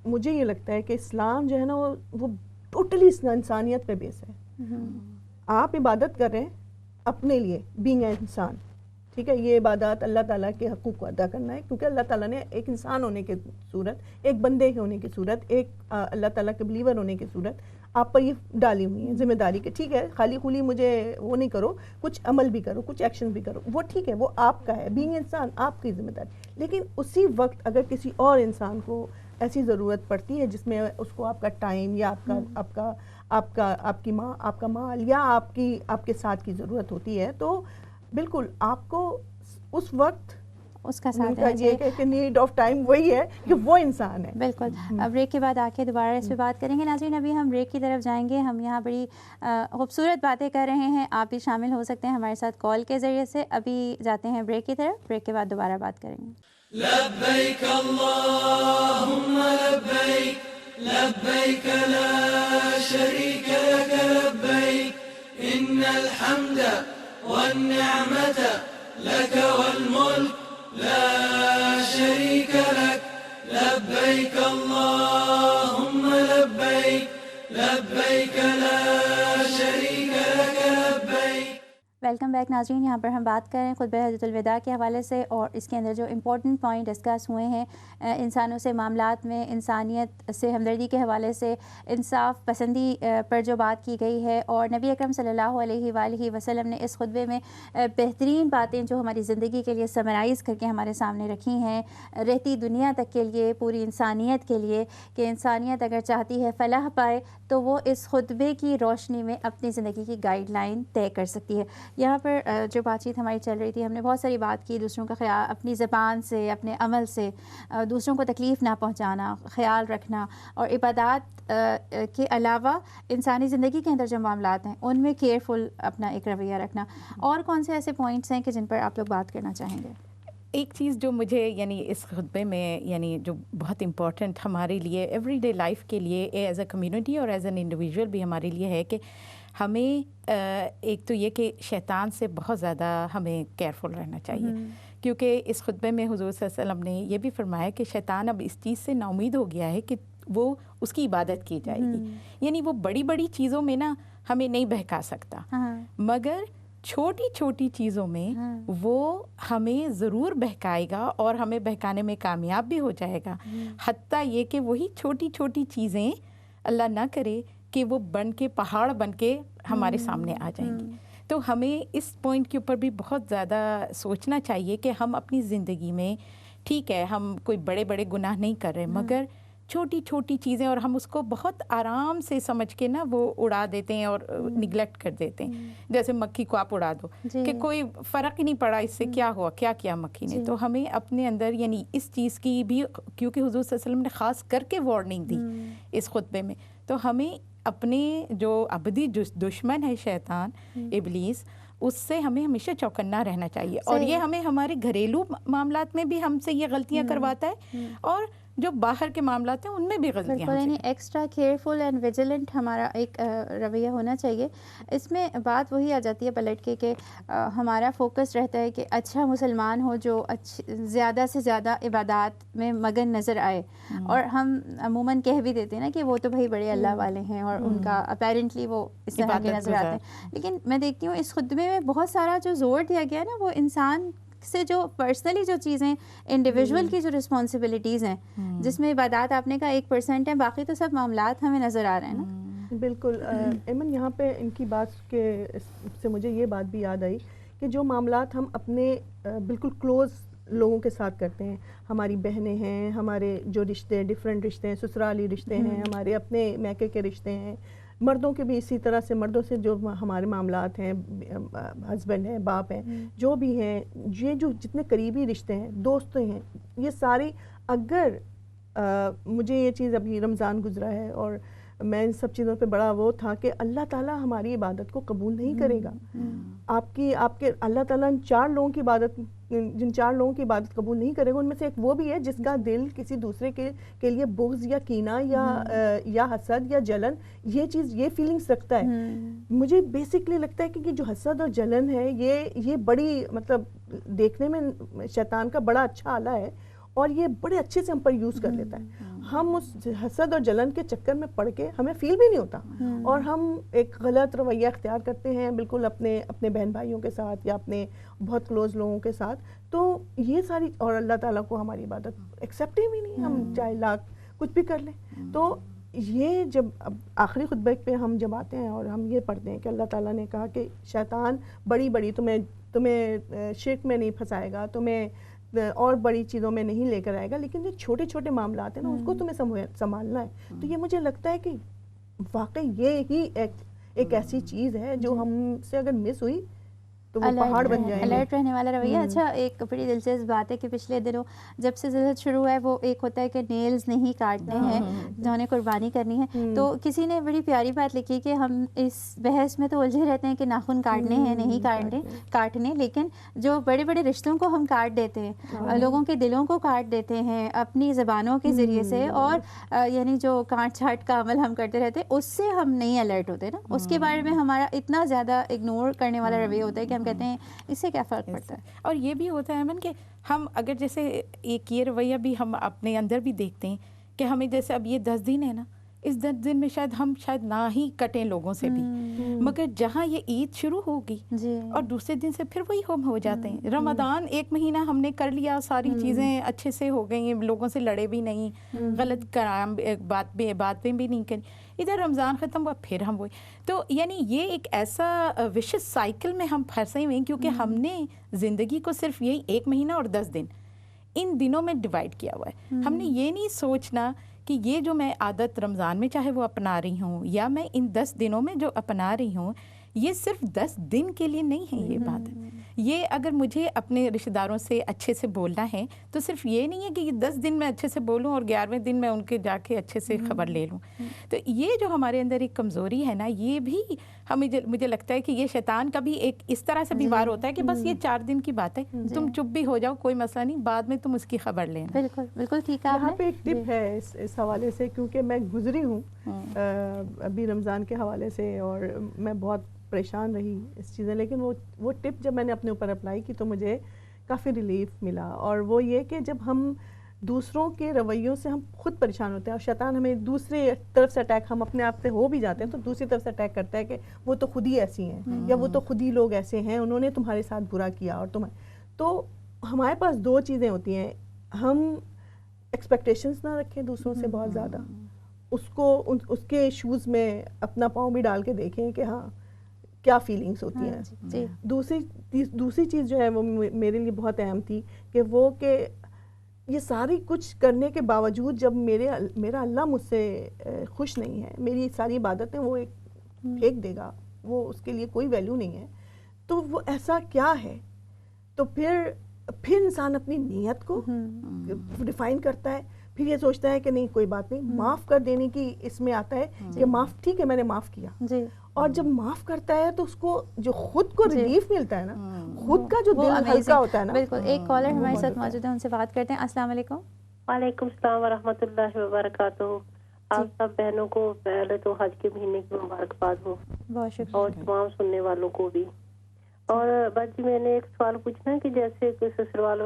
مجھے یہ لگتا ہے کہ اسلام جو ہے نا وہ ٹوٹلی انسانیت پہ بیس ہے. آپ عبادت کر رہے ہیں اپنے لیے, بینگ اے انسان, ٹھیک ہے, یہ عبادات اللہ تعالیٰ کے حقوق کو ادا کرنا ہے, کیونکہ اللہ تعالیٰ نے ایک انسان ہونے کی صورت, ایک بندے ہونے کی صورت, ایک اللہ تعالیٰ کے بلیور ہونے کی صورت آپ پر یہ ڈالی ہوئی ہیں ذمہ داری کے. ٹھیک ہے, خالی خولی مجھے وہ نہیں کرو, کچھ عمل بھی کرو, کچھ ایکشن بھی کرو, وہ ٹھیک ہے, وہ آپ کا ہے, بینگ انسان آپ کی ذمہ داری. لیکن اسی وقت اگر کسی اور انسان کو ایسی ضرورت پڑتی ہے جس میں اس کو آپ کا ٹائم یا آپ کی ماں, آپ کا مال یا آپ کے ساتھ کی ضرورت ہوتی ہے, تو بالکل آپ کو اس وقت اس کا ساتھ دینا کہ نیڈ آف ٹائم وہی ہے کہ وہ انسان ہے. بالکل. بریک کے بعد آ کے دوبارہ اس پہ بات کریں گے. ناظرین ابھی ہم بریک کی طرف جائیں گے. ہم یہاں بڑی خوبصورت باتیں کر رہے ہیں, آپ بھی شامل ہو سکتے ہیں ہمارے ساتھ کال کے ذریعے سے. ابھی جاتے ہیں بریک کی طرف, بریک کے بعد دوبارہ بات کریں گے. لبیک اللہم لبیک لبیک لا شریک لک لبیک ان الحمد والنعمت لک والملک لا شریک لک لبیک اللہم لبیک لبیک لا شریک لک لبیک. ویلکم بیک ناظرین. یہاں پر ہم بات کر رہے ہیں خطبہ حجۃ الوداع کے حوالے سے, اور اس کے اندر جو امپورٹنٹ پوائنٹ ڈسکس ہوئے ہیں انسانوں سے معاملات میں انسانیت سے ہمدردی کے حوالے سے, انصاف پسندی پر جو بات کی گئی ہے, اور نبی اکرم صلی اللہ علیہ وآلہ وسلم نے اس خطبے میں بہترین باتیں جو ہماری زندگی کے لیے سمرائز کر کے ہمارے سامنے رکھی ہیں رہتی دنیا تک کے لیے, پوری انسانیت کے لیے, کہ انسانیت اگر چاہتی ہے فلاح پائے تو وہ اس خطبے کی روشنی میں اپنی زندگی کی گائیڈ لائن طے کر سکتی ہے. یہاں پر جو بات چیت ہماری چل رہی تھی, ہم نے بہت ساری بات کی دوسروں کا خیال, اپنی زبان سے, اپنے عمل سے دوسروں کو تکلیف نہ پہنچانا, خیال رکھنا, اور عبادات کے علاوہ انسانی زندگی کے اندر جو معاملات ہیں ان میں کیئرفل اپنا ایک رویہ رکھنا. اور کون سے ایسے پوائنٹس ہیں کہ جن پر آپ لوگ بات کرنا چاہیں گے؟ ایک چیز جو مجھے یعنی اس خطبے میں یعنی جو بہت امپورٹنٹ ہمارے لیے ایوری ڈے لائف کے لیے ایز اے کمیونٹی اور ایز این انڈیویژول بھی ہمارے لیے ہے کہ ہمیں ایک تو یہ کہ شیطان سے بہت زیادہ ہمیں کیئرفل رہنا چاہیے, کیونکہ اس خطبے میں حضور صلی اللہ علیہ وسلم نے یہ بھی فرمایا کہ شیطان اب اس چیز سے نا امید ہو گیا ہے کہ وہ اس کی عبادت کی جائے گی. یعنی وہ بڑی بڑی چیزوں میں نا ہمیں نہیں بہکا سکتا, مگر چھوٹی چھوٹی چیزوں میں وہ ہمیں ضرور بہکائے گا اور ہمیں بہکانے میں کامیاب بھی ہو جائے گا. حتیٰ یہ کہ وہی چھوٹی چھوٹی چیزیں اللہ نہ کرے کہ وہ بن کے پہاڑ بن کے ہمارے سامنے آ جائیں گی. تو ہمیں اس پوائنٹ کے اوپر بھی بہت زیادہ سوچنا چاہیے کہ ہم اپنی زندگی میں, ٹھیک ہے ہم کوئی بڑے بڑے گناہ نہیں کر رہے, مگر چھوٹی چھوٹی چیزیں, اور ہم اس کو بہت آرام سے سمجھ کے نا وہ اڑا دیتے ہیں اور نگلیکٹ کر دیتے ہیں. جیسے مکھی کو آپ اڑا دو کہ کوئی فرق ہی نہیں پڑا, اس سے کیا ہوا, کیا کیا مکھی نے. تو ہمیں اپنے اندر یعنی اس چیز کی بھی, کیونکہ حضور صلی اللہ علیہ وسلم نے خاص کر کے وارننگ دی اس خطبے میں, تو ہمیں اپنے جو ابدی دشمن ہے شیطان ابلیس, اس سے ہمیں ہمیشہ چوکنا رہنا چاہیے. اور یہ ہمیں ہمارے گھریلو معاملات میں بھی ہم سے یہ غلطیاں کرواتا ہے, اور جو باہر کے معاملات ہیں ان میں بھی غلطیاں. یعنی ایکسٹرا کیئرفل اینڈ ویجیلنٹ ہمارا ایک رویہ ہونا چاہیے. اس میں بات وہی آ جاتی ہے پلٹ کے کہ ہمارا فوکس رہتا ہے کہ اچھا مسلمان ہو جو زیادہ سے زیادہ عبادات میں مگن نظر آئے, اور ہم عموماً کہہ بھی دیتے ہیں نا کہ وہ تو بھائی بڑے اللہ والے ہیں اور ان کا اپیرنٹلی وہ اس طرح کے نظر آتے ہیں. لیکن میں دیکھتی ہوں اس خطبے میں بہت سارا جو زور دیا گیا نا وہ انسان سے جو پرسنلی جو چیزیں انڈیویجول کی جو رسپانسبلٹیز ہیں, جس میں عبادات آپ نے کہا 1% ہیں, باقی تو سب معاملات ہمیں نظر آ رہے ہیں نا. بالکل. ایمن یہاں پہ ان کی بات کے سے مجھے یہ بات بھی یاد آئی کہ جو معاملات ہم اپنے بالکل کلوز لوگوں کے ساتھ کرتے ہیں, ہماری بہنیں ہیں, ہمارے جو رشتے ڈفرینٹ رشتے ہیں, سسرالی رشتے ہیں, ہمارے اپنے میکے کے رشتے ہیں, مردوں کے بھی اسی طرح سے, مردوں سے جو ہمارے معاملات ہیں, ہسبینڈ ہیں, باپ ہیں, جو بھی ہیں, یہ جو جتنے قریبی رشتے ہیں, دوست ہیں, یہ سارے اگر مجھے یہ چیز ابھی رمضان گزرا ہے اور میں ان سب چیزوں پہ بڑا وہ تھا کہ اللہ تعالیٰ ہماری عبادت کو قبول نہیں کرے گا. آپ کے اللہ تعالیٰ جن 4 لوگوں کی عبادت قبول نہیں کرے گا ان میں سے ایک وہ بھی ہے جس کا دل کسی دوسرے کے لیے بغض یا کینہ یا حسد یا جلن یہ فیلنگز رکھتا ہے. مجھے بیسکلی لگتا ہے کہ جو حسد اور جلن ہے یہ بڑی مطلب دیکھنے میں شیطان کا بڑا اچھا آلہ ہے اور یہ بڑے اچھے سے ہم پر یوز کر لیتا ہے. ہم اس حسد اور جلن کے چکر میں پڑ کے ہمیں فیل بھی نہیں ہوتا اور ہم ایک غلط رویہ اختیار کرتے ہیں بالکل اپنے بہن بھائیوں کے ساتھ یا اپنے بہت کلوز لوگوں کے ساتھ. تو یہ ساری اور اللہ تعالیٰ کو ہماری عبادت ایکسیپٹ ہی نہیں, ہم چاہے لاکھ کچھ بھی کر لیں. تو یہ جب آخری خطبے پہ ہم جب آتے ہیں اور ہم یہ پڑھتے ہیں کہ اللہ تعالیٰ نے کہا کہ شیطان بڑی تمہیں شرک میں نہیں پھنسائے گا, تمہیں اور بڑی چیزوں میں نہیں لے کر آئے گا, لیکن جو چھوٹے چھوٹے معاملات ہیں نا اس کو تمہیں سنبھالنا ہے. تو یہ مجھے لگتا ہے کہ واقعی یہ ہی ایک ایسی چیز ہے جو ہم سے اگر مس ہوئی تو وہ پہاڑ بن جائیں گے. الرٹ رہنے والا رویہ. اچھا, ایک بڑی دلچسپ بات ہے کہ پچھلے دنوں جب سے ذلت شروع ہے وہ ایک ہوتا ہے کہ نیلز نہیں کاٹنے ہیں جنہوں نے قربانی کرنی ہے, تو کسی نے بڑی پیاری بات لکھی کہ ہم اس بحث میں تو الجھے رہتے ہیں کہ ناخن کاٹنے ہیں نہیں کاٹنے, لیکن جو بڑے بڑے رشتوں کو ہم کاٹ دیتے ہیں, لوگوں کے دلوں کو کاٹ دیتے ہیں اپنی زبانوں کے ذریعے سے, اور یعنی جو کاٹ چھانٹ کا عمل ہم کرتے رہتے ہیں اس سے ہم نہیں الرٹ ہوتے نا, اس کے بارے میں ہمارا اتنا زیادہ اگنور کرنے والا رویہ ہوتا ہے کہ ہم کہتے ہیں اس سے کیا فرق پڑتا ہے. اور یہ بھی ہوتا ہے ایمن کہ ہم اگر جیسے ایک یہ رویہ بھی ہم اپنے اندر بھی دیکھتے ہیں کہ ہمیں جیسے اب یہ 10 دن ہے نا, اس 10 دن میں ہم شاید نہ ہی کٹیں لوگوں سے بھی, مگر جہاں یہ عید شروع ہوگی اور دوسرے دن سے پھر وہی ہم ہو جاتے ہیں. رمضان 1 مہینہ ہم نے کر لیا, ساری چیزیں اچھے سے ہو گئی ہیں, لوگوں سے لڑے بھی نہیں, غلط بات پہ بھی نہیں کری. ادھر رمضان ختم ہوا پھر ہم وہی. تو یعنی یہ ایک ایسا وشس سائیکل میں ہم پھنسے ہوئے ہیں کیونکہ ہم نے زندگی کو صرف یہی 1 مہینہ اور 10 دن ان دنوں میں ڈیوائڈ کیا ہوا ہے. ہم نے یہ نہیں سوچنا کہ یہ جو میں عادت رمضان میں چاہے وہ اپنا رہی ہوں یا میں ان 10 دنوں میں جو اپنا رہی ہوں یہ صرف 10 دن کے لیے نہیں ہے. یہ بات ہے, یہ اگر مجھے اپنے رشتہ داروں سے اچھے سے بولنا ہے تو صرف یہ نہیں ہے کہ یہ 10 دن میں اچھے سے بولوں اور 11ویں دن میں ان کے جا کے اچھے سے خبر لے لوں. تو یہ جو ہمارے اندر ایک کمزوری ہے نا, یہ بھی مجھے لگتا ہے کہ یہ شیطان کا بھی ایک اس طرح سے بھی وار ہوتا ہے کہ بس یہ 4 دن کی بات ہے, تم چپ بھی ہو جاؤ کوئی مسئلہ نہیں, بعد میں تم اس کی خبر لینا. بالکل ٹھیک ہے. یہاں پہ ایک ٹپ ہے اس حوالے سے, کیونکہ میں گزری ہوں ابھی رمضان کے حوالے سے اور میں بہت پریشان رہی اس چیزیں, لیکن وہ ٹپ جب میں نے اپنے اوپر اپلائی کی تو مجھے کافی ریلیف ملا. اور وہ یہ کہ جب ہم دوسروں کے رویوں سے ہم خود پریشان ہوتے ہیں اور شیطان ہمیں دوسری طرف سے اٹیک, ہم اپنے آپ سے ہو بھی جاتے ہیں تو دوسری طرف سے اٹیک کرتا ہے کہ وہ تو خود ہی ایسی ہیں یا وہ تو خود ہی لوگ ایسے ہیں, انہوں نے تمہارے ساتھ برا کیا اور تو ہمارے پاس 2 چیزیں ہوتی ہیں. ہم ایکسپیکٹیشنز نہ رکھیں دوسروں سے بہت زیادہ, اس کے شوز میں اپنا پاؤں بھی ڈال کے دیکھیں کہ ہاں کیا فیلنگز ہوتی ہیں. دوسری چیز جو ہے وہ میرے لیے بہت اہم تھی کہ یہ ساری کچھ کرنے کے باوجود جب میرا اللہ مجھ سے خوش نہیں ہے, میری ساری عبادتیں وہ ایک پھینک دے گا, وہ اس کے لیے کوئی ویلیو نہیں ہے, تو وہ ایسا کیا ہے. تو پھر انسان اپنی نیت کو ڈیفائن کرتا ہے, پھر یہ سوچتا ہے کہ نہیں کوئی بات نہیں, معاف کر دینے کی اس میں آتا ہے کہ معاف, ٹھیک ہے میں نے معاف کیا. اور جب معاف کرتا ہے تو اس کو جو خود کو ریلیف ملتا ہے نا, خود کا جو دل ہلکا ہوتا ہے نا. بالکل. ایک کالر ہمارے ساتھ موجود ہے, ان سے بات کرتے ہیں. السلام علیکم. وعلیکم السلام ورحمۃ اللہ وبرکاتہ. آپ سب بہنوں کو پہلے تو حج کے مہینے کی مبارکباد ہو, بہت شکریہ, اور تمام سننے والوں کو بھی. اور بس میں نے ایک سوال پوچھنا ہے کہ جیسے سسرال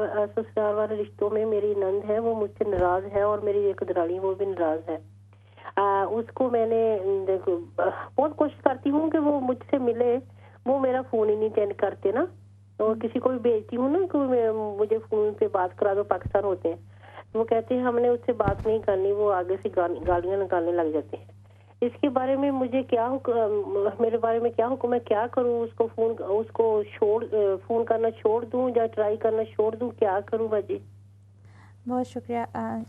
والے رشتوں میں میری نند ہے وہ مجھ سے ناراض ہے اور میری ایک دراڑی وہ بھی ناراض ہے. اس کو میں نے بہت کوشش کرتی ہوں کہ وہ مجھ سے ملے, وہ میرا فون ہی نہیں اٹینڈ کرتے نا, اور کسی کو بھی بھیجتی ہوں نا کہ مجھے فون پہ بات کرا دو, پاکستان ہوتے ہیں, وہ کہتے ہیں ہم نے اس سے بات نہیں کرنی, وہ آگے سے گالیاں نکالنے لگ جاتے ہیں. اس کے بارے میں مجھے میرے بارے میں کیا حکم ہے, کیا کروں, اس کو فون کرنا چھوڑ دوں یا ٹرائی کرنا چھوڑ دوں, کیا کروں باجی؟ بہت شکریہ.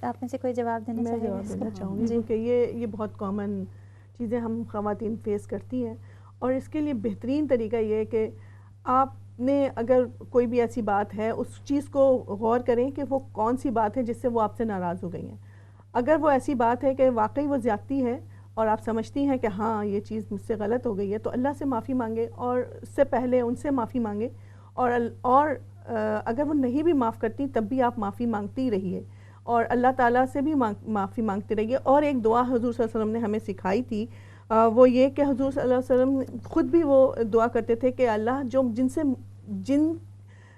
آپ میں سے کوئی جواب دینا چاہیے؟ میں جواب دینا چاہوں گی کیونکہ یہ بہت کامن چیزیں ہم خواتین فیس کرتی ہیں, اور اس کے لیے بہترین طریقہ یہ ہے کہ آپ نے اگر کوئی بھی ایسی بات ہے اس چیز کو غور کریں کہ وہ کون سی بات ہے جس سے وہ آپ سے ناراض ہو گئی ہیں. اگر وہ ایسی بات ہے کہ واقعی وہ زیادتی ہے اور آپ سمجھتی ہیں کہ ہاں یہ چیز مجھ سے غلط ہو گئی ہے، تو اللہ سے معافی مانگے اور اس سے پہلے ان سے معافی مانگے، اور اگر وہ نہیں بھی معاف کرتی تب بھی آپ معافی مانگتی رہیے اور اللہ تعالیٰ سے بھی معافی مانگتے رہیے. اور ایک دعا حضور صلی اللہ علیہ وسلم نے ہمیں سکھائی تھی، وہ یہ کہ حضور صلی اللہ علیہ وسلم خود بھی وہ دعا کرتے تھے کہ اللہ جو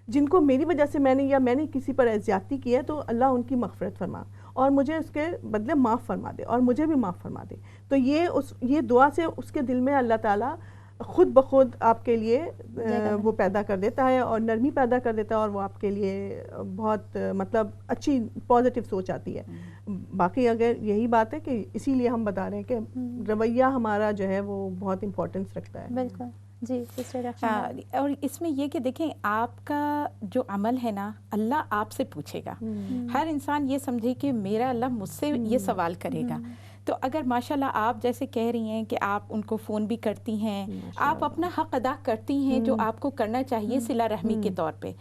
جن کو میری وجہ سے میں نے کسی پر زیادتی کی ہے تو اللہ ان کی مغفرت فرما اور مجھے اس کے بدلے معاف فرما دے اور مجھے بھی معاف فرما دے. تو یہ دعا سے اس کے دل میں اللہ تعالیٰ خود بخود آپ کے لیے وہ پیدا کر دیتا ہے اور نرمی پیدا کر دیتا ہے اور وہ آپ کے لیے بہت مطلب اچھی پازیٹیو سوچ آتی ہے. باقی اگر یہی بات ہے کہ اسی لیے ہم بتا رہے ہیں کہ رویہ ہمارا جو ہے وہ بہت امپورٹنس رکھتا ہے. بالکل جی. اور اس میں یہ کہ دیکھیں آپ کا جو عمل ہے نا اللہ آپ سے پوچھے گا. ہر انسان یہ سمجھے کہ میرا اللہ مجھ سے یہ سوال کرے گا. تو اگر ماشاءاللہ آپ جیسے کہہ رہی ہیں کہ آپ ان کو فون بھی کرتی ہیں، آپ اپنا حق ادا کرتی ہیں جو آپ کو کرنا چاہیے صلہ رحمی کے طور پہ.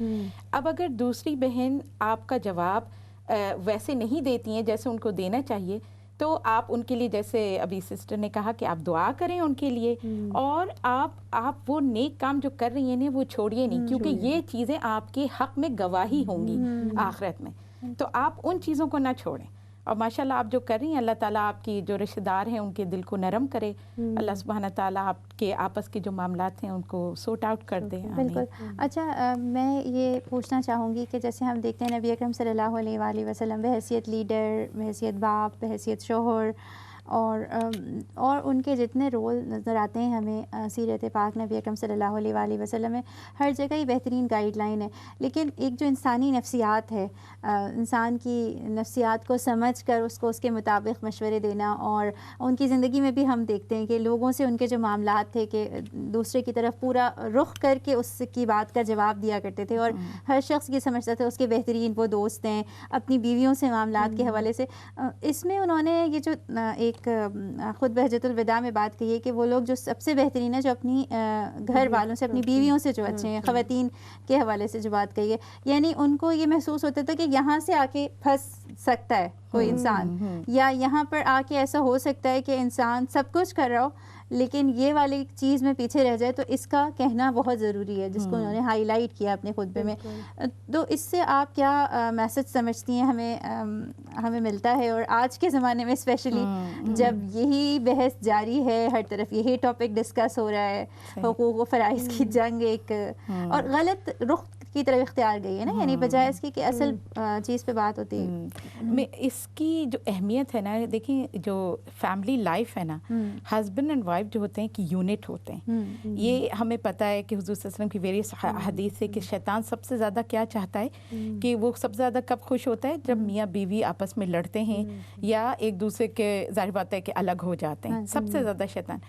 اب اگر دوسری بہن آپ کا جواب ویسے نہیں دیتی ہیں جیسے ان کو دینا چاہیے، تو آپ ان کے لیے جیسے ابھی سسٹر نے کہا کہ آپ دعا کریں ان کے لیے، اور آپ وہ نیک کام جو کر رہی ہیں وہ چھوڑیے نہیں، کیونکہ یہ چیزیں آپ کے حق میں گواہی ہوں گی آخرت میں. تو آپ ان چیزوں کو نہ چھوڑیں. اور ماشاءاللہ آپ جو کر رہی ہیں اللہ تعالیٰ آپ کی جو رشتہ دار ہیں ان کے دل کو نرم کرے. اللہ سبحانہ تعالیٰ آپ کے آپس کے جو معاملات ہیں ان کو سورٹ آؤٹ کر دے. بالکل. اچھا میں یہ پوچھنا چاہوں گی کہ جیسے ہم دیکھتے ہیں نبی اکرم صلی اللہ علیہ وآلہ وسلم بحیثیت لیڈر، بحیثیت باپ، بحیثیت شوہر، اور ان کے جتنے رول نظر آتے ہیں ہمیں سیرت پاک نبی اکرم صلی اللہ علیہ وآلہ وسلم میں ہر جگہ ہی بہترین گائیڈ لائن ہے. لیکن ایک جو انسانی نفسیات ہے، انسان کی نفسیات کو سمجھ کر اس کے مطابق مشورے دینا، اور ان کی زندگی میں بھی ہم دیکھتے ہیں کہ لوگوں سے ان کے جو معاملات تھے کہ دوسرے کی طرف پورا رخ کر کے اس کی بات کا جواب دیا کرتے تھے، اور ہر شخص یہ سمجھتا تھا اس کے بہترین وہ دوست ہیں. اپنی بیویوں سے معاملات کے حوالے سے اس میں انہوں نے یہ جو ایک خود بہجت الوداع میں بات کہی ہے کہ وہ لوگ جو سب سے بہترین ہے جو اپنی گھر والوں سے، اپنی بیویوں سے جو اچھے ہیں، خواتین کے حوالے سے جو بات کہی ہے، یعنی ان کو یہ محسوس ہوتا تھا کہ یہاں سے آ کے پھنس سکتا ہے کوئی انسان، یا یہاں پر آ کے ایسا ہو سکتا ہے کہ انسان سب کچھ کر رہا ہو لیکن یہ والی چیز میں پیچھے رہ جائے. تو اس کا کہنا بہت ضروری ہے جس کو انہوں نے ہائی لائٹ کیا اپنے خطبے میں. تو اس سے آپ کیا میسج سمجھتی ہیں ہمیں ملتا ہے؟ اور آج کے زمانے میں اسپیشلی جب یہی بحث جاری ہے، ہر طرف یہی ٹاپک ڈسکس ہو رہا ہے، حقوق و فرائض کی جنگ ایک اور غلط رخ کی طرف اختیار گئی ہے نا، یعنی بجائے اس کی کہ اصل چیز پہ بات ہوتی ہے. اس کی جو اہمیت ہے نا، دیکھیں جو فیملی لائف ہے نا، ہسبینڈ اینڈ وائف جو ہوتے ہیں کہ یونٹ ہوتے ہیں. یہ ہمیں پتہ ہے کہ حضور صلی اللہ علیہ وسلم کی ویریس حدیث ہے کہ شیطان سب سے زیادہ کیا چاہتا ہے کہ وہ سب سے زیادہ کب خوش ہوتا ہے جب میاں بیوی آپس میں لڑتے ہیں یا ایک دوسرے کے ظاہر بات ہے کہ الگ ہو جاتے ہیں، سب سے زیادہ شیطان.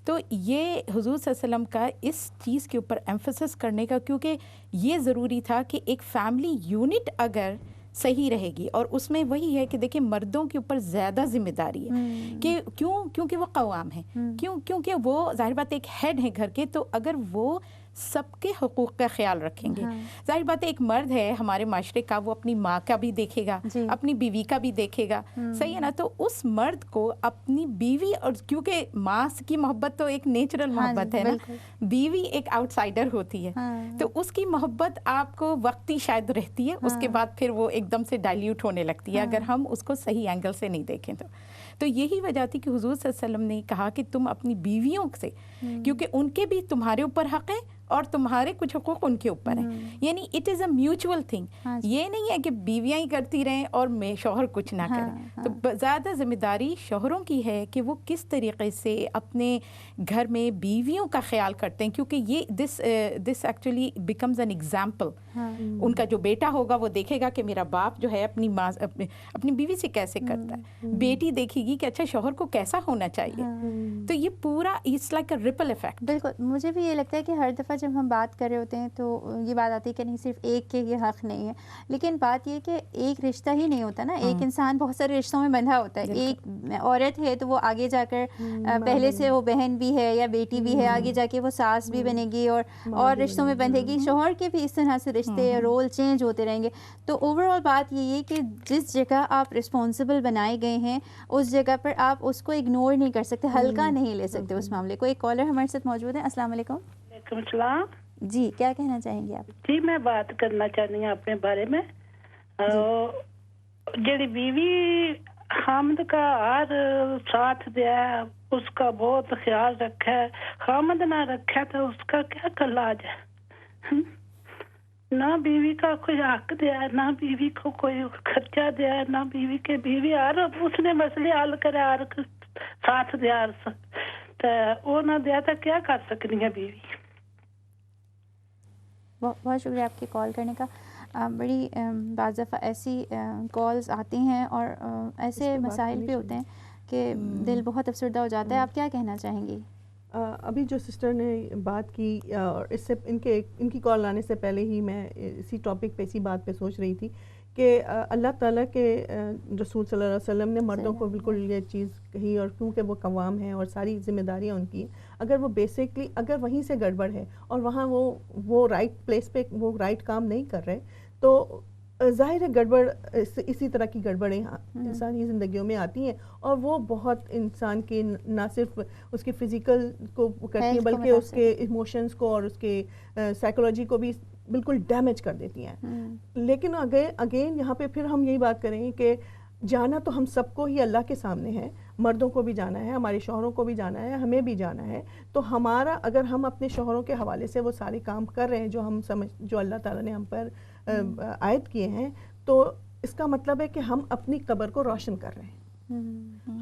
تو یہ حضور صلی اللہ علیہ وسلم کا اس چیز کے اوپر ایمفسس کرنے کا، کیونکہ یہ ضروری تھا کہ ایک فیملی یونٹ اگر صحیح رہے گی، اور اس میں وہی ہے کہ دیکھیں مردوں کے اوپر زیادہ ذمہ داری ہے کہ کیونکہ وہ قوام ہیں، کیونکہ وہ ظاہر بات ایک ہیڈ ہیں گھر کے، تو اگر وہ سب کے حقوق کا خیال رکھیں گے. ظاہر بات ہے ایک مرد ہے ہمارے معاشرے کا، وہ اپنی ماں کا بھی دیکھے گا، اپنی بیوی کا بھی دیکھے گا، صحیح ہے نا. تو اس مرد کو اپنی بیوی، اور کیونکہ ماں کی محبت تو ایک نیچرل محبت ہے نا، بیوی ایک آؤٹ سائڈر ہوتی ہے، تو اس کی محبت آپ کو وقتی شاید رہتی ہے، اس کے بعد پھر وہ ایک دم سے ڈائلیوٹ ہونے لگتی ہے اگر ہم اس کو صحیح اینگل سے نہیں دیکھیں. تو یہی وجہ تھی کہ حضور صلی اللہ علیہ وسلم نے کہا کہ تم اپنی بیویوں سے، کیونکہ ان کے بھی تمہارے اوپر حق ہے اور تمہارے کچھ حقوق ان کے اوپر ہیں، یعنی it is a mutual thing. یہ نہیں ہے کہ بیویاں ہی کرتی رہیں اور شوہر کچھ نہ کریں. تو زیادہ ذمہ داری شوہروں کی ہے کہ وہ کس طریقے سے اپنے گھر میں بیویوں کا خیال کرتے ہیں، کیونکہ یہ this actually becomes an example. ان کا جو بیٹا ہوگا وہ دیکھے گا کہ میرا باپ جو ہے اپنی ماں اپنی بیوی سے کیسے کرتا ہے، بیٹی دیکھے گی کہ اچھا شوہر کو کیسا ہونا چاہیے. تو یہ پورا it's like a ripple effect. بالکل. مجھے بھی یہ لگتا ہے کہ ہر دفعہ دفعہ جب ہم بات کر رہے ہوتے ہیں تو یہ بات آتی ہے کہ نہیں صرف ایک کے یہ حق نہیں ہے، لیکن بات یہ کہ ایک رشتہ ہی نہیں ہوتا نا، ایک انسان بہت سارے رشتوں میں بندھا ہوتا ہے. ایک عورت ہے تو وہ آگے جا کر پہلے سے وہ بہن بھی ہے یا بیٹی بھی ہے، آگے جا کے وہ ساس بھی بنے گی اور رشتوں میں بندھے گی. شوہر کے بھی اس طرح سے رشتے رول چینج ہوتے رہیں گے. تو اوور آل بات یہ ہے کہ جس جگہ آپ رسپانسبل بنائے گئے ہیں اس جگہ پر آپ اس کو اگنور نہیں کر سکتے، ہلکا نہیں لے سکتے اس معاملے کو. ایک کالر ہمارے ساتھ موجود ہے. السلام علیکم. وعلیکم السلام. جی کیا کہنا چاہیں گے آپ؟ جی میں بات کرنا چاہتی ہوں اپنے بارے میں. جڑی بیوی خامد کا ہر ساتھ دیا ہے، اس کا بہت خیال رکھا ہے، خامد نہ رکھا تو اس کا کیا علاج ہے؟ نہ بیوی کا کوئی حق دیا ہے، نہ بیوی کو کوئی خرچہ دیا ہے، نہ بیوی کے بیوی ہر اس نے مسئلے حل کرے، ہر ساتھ دیا تو وہ نہ دیا تو کیا کر سکتی ہے بیوی. بہت شکریہ آپ کے کال کرنے کا. بڑی بعض دفعہ ایسی کالز آتی ہیں اور ایسے مسائل بھی ہوتے ہیں کہ دل بہت افسردہ ہو جاتا ہے. آپ کیا کہنا چاہیں گی؟ ابھی جو سسٹر نے بات کی اور اس سے ان کی کال آنے سے پہلے ہی میں اسی ٹاپک پہ اسی بات پہ سوچ رہی تھی کہ اللہ تعالیٰ کے رسول صلی اللہ علیہ وسلم نے مردوں کو بالکل یہ چیز کہی، اور کیونکہ وہ قوام ہیں اور ساری ذمہ داریاں ان کی، اگر وہ بیسکلی اگر وہیں سے گڑبڑ ہے اور وہاں وہ رائٹ پلیس پہ وہ رائٹ کام نہیں کر رہے تو ظاہر ہے گڑبڑ اسی طرح کی گڑبڑیں انسانی زندگیوں میں آتی ہیں، اور وہ بہت انسان کے نہ صرف اس کے فزیکل کو کرتی ہیں بلکہ اس کے ایموشنز کو اور اس کے سائیکولوجی کو بھی بالکل ڈیمیج کر دیتی ہیں. لیکن اگین یہاں پہ پھر ہم یہی بات کریں گے کہ جانا تو ہم سب کو ہی اللہ کے سامنے ہے، مردوں کو بھی جانا ہے، ہمارے شوہروں کو بھی جانا ہے، ہمیں بھی جانا ہے. تو ہمارا اگر ہم اپنے شوہروں کے حوالے سے وہ سارے کام کر رہے ہیں جو اللہ تعالیٰ نے ہم پر عائد کیے ہیں، تو اس کا مطلب ہے کہ ہم اپنی قبر کو روشن کر رہے ہیں.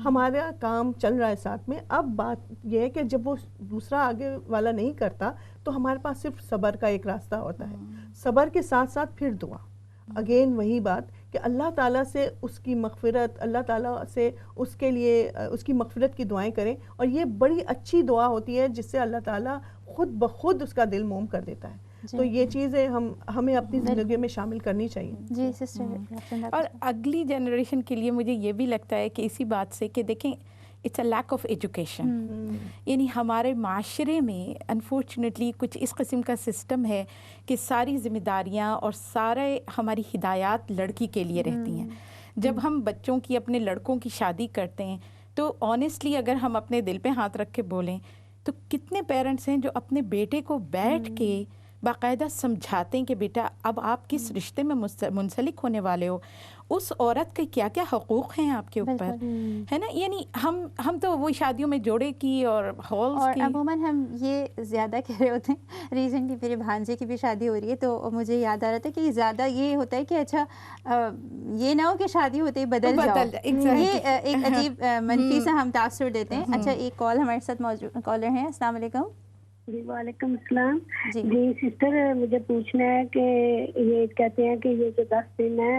ہمارا کام چل رہا ہے ساتھ میں. اب بات یہ ہے کہ جب وہ دوسرا آگے والا نہیں کرتا تو ہمارے پاس صرف صبر کا ایک راستہ ہوتا ہے. صبر کے ساتھ ساتھ پھر دعا. اگین وہی بات کہ اللہ تعالیٰ سے اس کی مغفرت، اللہ تعالیٰ سے اس کے لیے اس کی مغفرت کی دعائیں کریں، اور یہ بڑی اچھی دعا ہوتی ہے جس سے اللہ تعالیٰ خود بخود اس کا دل موم کر دیتا ہے. تو یہ چیزیں ہمیں اپنی زندگی میں شامل کرنی چاہیے. جی سسٹر. اور اگلی جنریشن کے لیے مجھے یہ بھی لگتا ہے کہ اسی بات سے کہ دیکھیں it's a lack of education. یعنی ہمارے معاشرے میں انفارچونیٹلی کچھ اس قسم کا سسٹم ہے کہ ساری ذمہ داریاں اور سارے ہماری ہدایات لڑکی کے لیے رہتی ہیں. جب ہم بچوں کی اپنے لڑکوں کی شادی کرتے ہیں تو آنیسٹلی اگر ہم اپنے دل پہ ہاتھ رکھ کے بولیں تو کتنے پیرنٹس ہیں جو اپنے بیٹے کو بیٹھ کے باقاعدہ سمجھاتے ہیں کہ بیٹا اب آپ کس رشتے میں منسلک ہونے والے ہو، اس عورت کے کیا کیا حقوق ہیں آپ کے اوپر، ہے نا. یعنی ہم تو وہی شادیوں میں جوڑے کی اور ہالز کی، اور عموماً ہم یہ زیادہ کہہ رہے ہوتے ہیں. ریسنٹلی میرے بھانجے کی بھی شادی ہو رہی ہے تو مجھے یاد آ رہا تھا کہ زیادہ یہ ہوتا ہے کہ اچھا یہ نہ ہو کہ شادی ہوتے ہی بدل جاؤ. یہ ایک عجیب منفی سا ہم تاثر دیتے ہیں. اچھا ایک کال ہمارے ساتھ موجود کالر ہیں. السلام علیکم. جی وعلیکم السلام. جی سسٹر مجھے پوچھنا ہے کہ یہ کہتے ہیں کہ یہ جو 10 دن ہے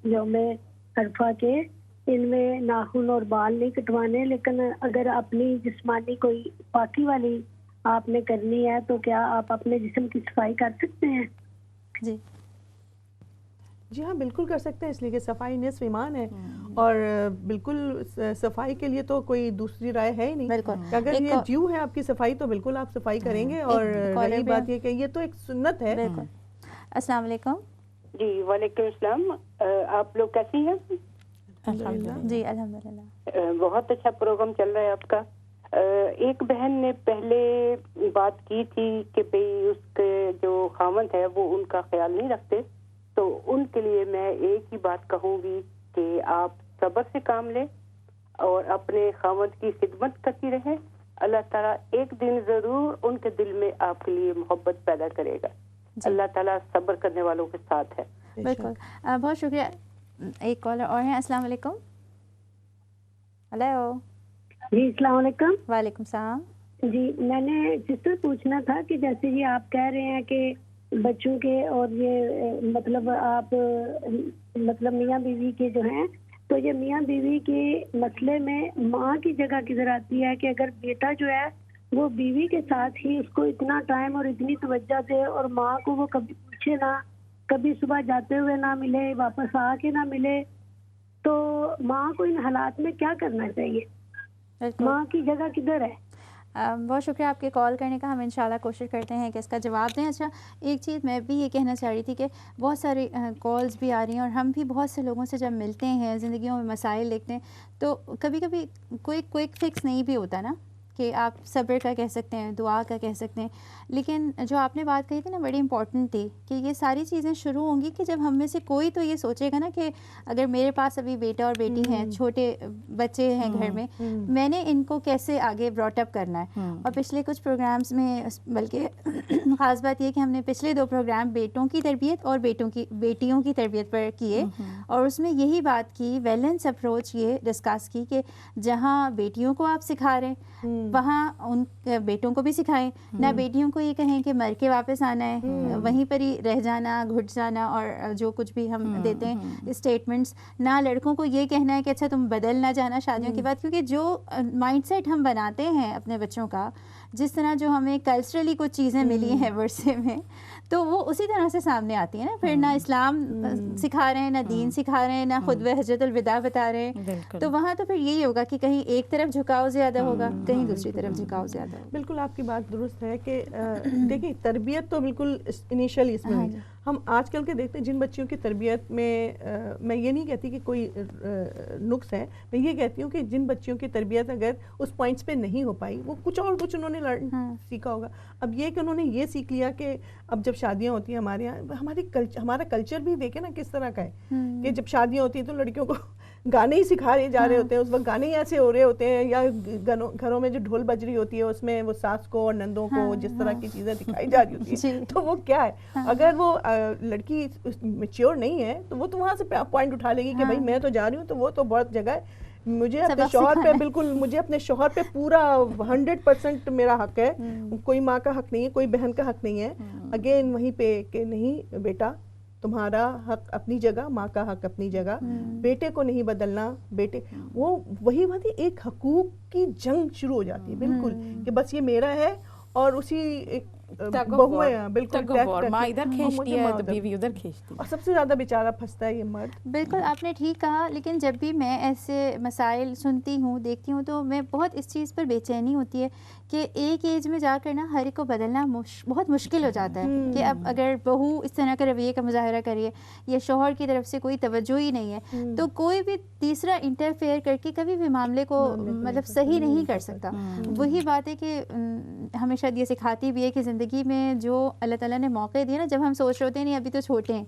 یوم عرفہ کے، ان میں ناخن اور بال نہیں کٹوانے، لیکن اگر اپنی جسمانی کوئی پاکی والی آپ نے کرنی ہے تو کیا آپ اپنے جسم کی صفائی کر سکتے ہیں؟ جی ہاں بالکل کر سکتے ہیں، اس لیے کہ صفائی نصف ایمان ہے، اور بالکل صفائی کے لیے تو کوئی دوسری رائے ہے ہی نہیں. اگر یہ ڈیو ہے آپ کی صفائی تو بالکل آپ صفائی کریں گے. اور رہی بات یہ کہ یہ تو ایک سنت ہے. السلام علیکم. جی وعلیکم السلام. آپ لوگ کیسی ہیں؟ جی الحمدللہ. بہت اچھا پروگرام چل رہا ہے آپ کا. ایک بہن نے پہلے بات کی تھی کہ بھئی اس کے جو خاوند ہے وہ ان کا خیال نہیں رکھتے، تو ان کے لیے میں ایک ہی بات کہوں گی کہ آپ صبر سے کام لیں اور اپنے خاوند کی خدمت کرتی رہیں. اللہ تعالیٰ ایک دن ضرور ان کے دل میں آپ کے لیے محبت پیدا کرے گا. اللہ تعالیٰ صبر کرنے والوں کے ساتھ ہے. بالکل. بہت شکریہ. ایک کالر اور ہیں. السلام علیکم. ہلو. جی السلام علیکم. وعلیکم السلام. جی میں نے سسٹر پوچھنا تھا کہ جیسے یہ آپ کہہ رہے ہیں کہ بچوں کے اور یہ مطلب آپ مطلب میاں بیوی کے جو ہیں، تو یہ میاں بیوی کے مسئلے میں ماں کی جگہ کدھر آتی ہے کہ اگر بیٹا جو ہے وہ بیوی کے ساتھ ہی اس کو اتنا ٹائم اور اتنی توجہ دے, اور ماں کو وہ کبھی پوچھے نہ, کبھی صبح جاتے ہوئے نہ ملے, واپس آ کے نہ ملے, تو ماں کو ان حالات میں کیا کرنا چاہیے؟ ماں کی جگہ کدھر ہے؟ بہت شکریہ آپ کے کال کرنے کا. ہم انشاءاللہ کوشش کرتے ہیں کہ اس کا جواب دیں. اچھا, ایک چیز میں بھی یہ کہنا چاہ رہی تھی کہ بہت ساری کالز بھی آ رہی ہیں, اور ہم بھی بہت سے لوگوں سے جب ملتے ہیں, زندگیوں میں مسائل دیکھتے ہیں, تو کبھی کبھی کوئی کوئک فکس نہیں بھی ہوتا نا, کہ آپ صبر کا کہہ سکتے ہیں, دعا کا کہہ سکتے ہیں, لیکن جو آپ نے بات کہی تھی نا بڑی امپورٹنٹ تھی, کہ یہ ساری چیزیں شروع ہوں گی کہ جب ہم میں سے کوئی تو یہ سوچے گا نا کہ اگر میرے پاس ابھی بیٹا اور بیٹی ہیں, چھوٹے بچے ہیں گھر میں, میں نے ان کو کیسے آگے براٹ اپ کرنا ہے. اور پچھلے کچھ پروگرامز میں, بلکہ خاص بات یہ کہ ہم نے پچھلے 2 پروگرام بیٹوں کی تربیت اور بیٹیوں کی تربیت پر کیے, اور اس میں یہی بات کی, بیلنس اپروچ یہ ڈسکس کی کہ جہاں بیٹیوں کو آپ سکھا رہے ہیں وہاں ان بیٹوں کو بھی سکھائیں, نہ بیٹیوں کو یہ کہیں کہ مر کے واپس آنا ہے, وہیں پر ہی رہ جانا, گھٹ جانا, اور جو کچھ بھی ہم دیتے ہیں اسٹیٹمنٹس, نہ لڑکوں کو یہ کہنا ہے کہ اچھا تم بدل نہ جانا شادیوں کے بعد, کیونکہ جو مائنڈ سیٹ ہم بناتے ہیں اپنے بچوں کا, جس طرح جو ہمیں کلچرلی کچھ چیزیں ملی ہیں ورثے میں, تو وہ اسی طرح سے سامنے آتی ہیں نا. پھر نہ اسلام سکھا رہے ہیں, نہ دین سکھا رہے ہیں, نہ خطبہ حجۃ الوداع بتا رہے ہیں, تو وہاں تو پھر یہی ہوگا کہ کہیں ایک طرف جھکاؤ زیادہ ہوگا, کہیں دوسری طرف جھکاؤ زیادہ ہوگا. بالکل آپ کی بات درست ہے کہ دیکھیں تربیت تو بالکل انیشلی اس میں ہم آج کل کے دیکھتے ہیں جن بچیوں کی تربیت میں یہ نہیں کہتی کہ کوئی نقص ہے, میں یہ کہتی ہوں کہ جن بچیوں کی تربیت اگر اس پوائنٹس پہ نہیں ہو پائی, وہ کچھ اور کچھ انہوں نے سیکھا ہوگا. اب یہ کہ انہوں نے یہ سیکھ لیا کہ اب جب شادیاں ہوتی ہیں ہمارے یہاں, ہمارا کلچر بھی دیکھیں نا کس طرح کا ہے کہ جب شادیاں ہوتی ہیں تو لڑکیوں کو گانے ہی سکھائے جا رہے ہوتے ہیں, اس وقت گانے ہی ایسے ہو رہے ہوتے ہیں, یا گھروں میں جو ڈھول بج رہی ہوتی ہے اس میں وہ ساس کو اور نندوں کو جس طرح کی چیزیں دکھائی جا رہی ہوتی ہیں, تو وہ کیا ہے, اگر وہ لڑکی میچیور نہیں ہے تو وہ تو وہاں سے پوائنٹ اٹھا لے گی کہ بھائی میں تو جا رہی ہوں, تو وہ تو بہت جگہ ہے, مجھے اپنے شوہر پہ بالکل, مجھے اپنے شوہر پہ پورا 100% میرا حق ہے, کوئی ماں کا حق نہیں ہے, کوئی بہن کا حق نہیں ہے. اگین وہیں پہ کہ نہیں بیٹا تمہارا حق اپنی جگہ, ماں کا حق اپنی جگہ, بیٹے کو نہیں بدلنا. بیٹے وہ وہی بات ہے, ایک حقوق کی جنگ شروع ہو جاتی ہے بالکل, کہ بس یہ میرا ہے, اور اسی بہو ہے بالکل, ماں ادھر کھینچتی ہے تو بیوی ادھر کھینچتی ہے, اور سب سے زیادہ بیچارہ پھنستا ہے یہ مرد. بالکل آپ نے ٹھیک کہا, لیکن جب بھی میں ایسے مسائل سنتی ہوں, دیکھتی ہوں, تو میں بہت اس چیز پر بے چینی ہوتی ہے کہ ایک ایج میں جا کر نا ہر ایک کو بدلنا بہت مشکل ہو جاتا ہے, کہ اب اگر بہو اس طرح کا رویے کا مظاہرہ کریے یا شوہر کی طرف سے کوئی توجہ ہی نہیں ہے, تو کوئی بھی تیسرا انٹرفیئر کر کے کبھی بھی معاملے کو مطلب صحیح نہیں کر سکتا. وہی بات ہے کہ ہمیشہ یہ سکھاتی بھی ہے کہ زندگی میں جو اللہ تعالیٰ نے موقع دیے نا, جب ہم سوچ رہے ہوتے ہیں نہیں ابھی تو چھوٹے ہیں,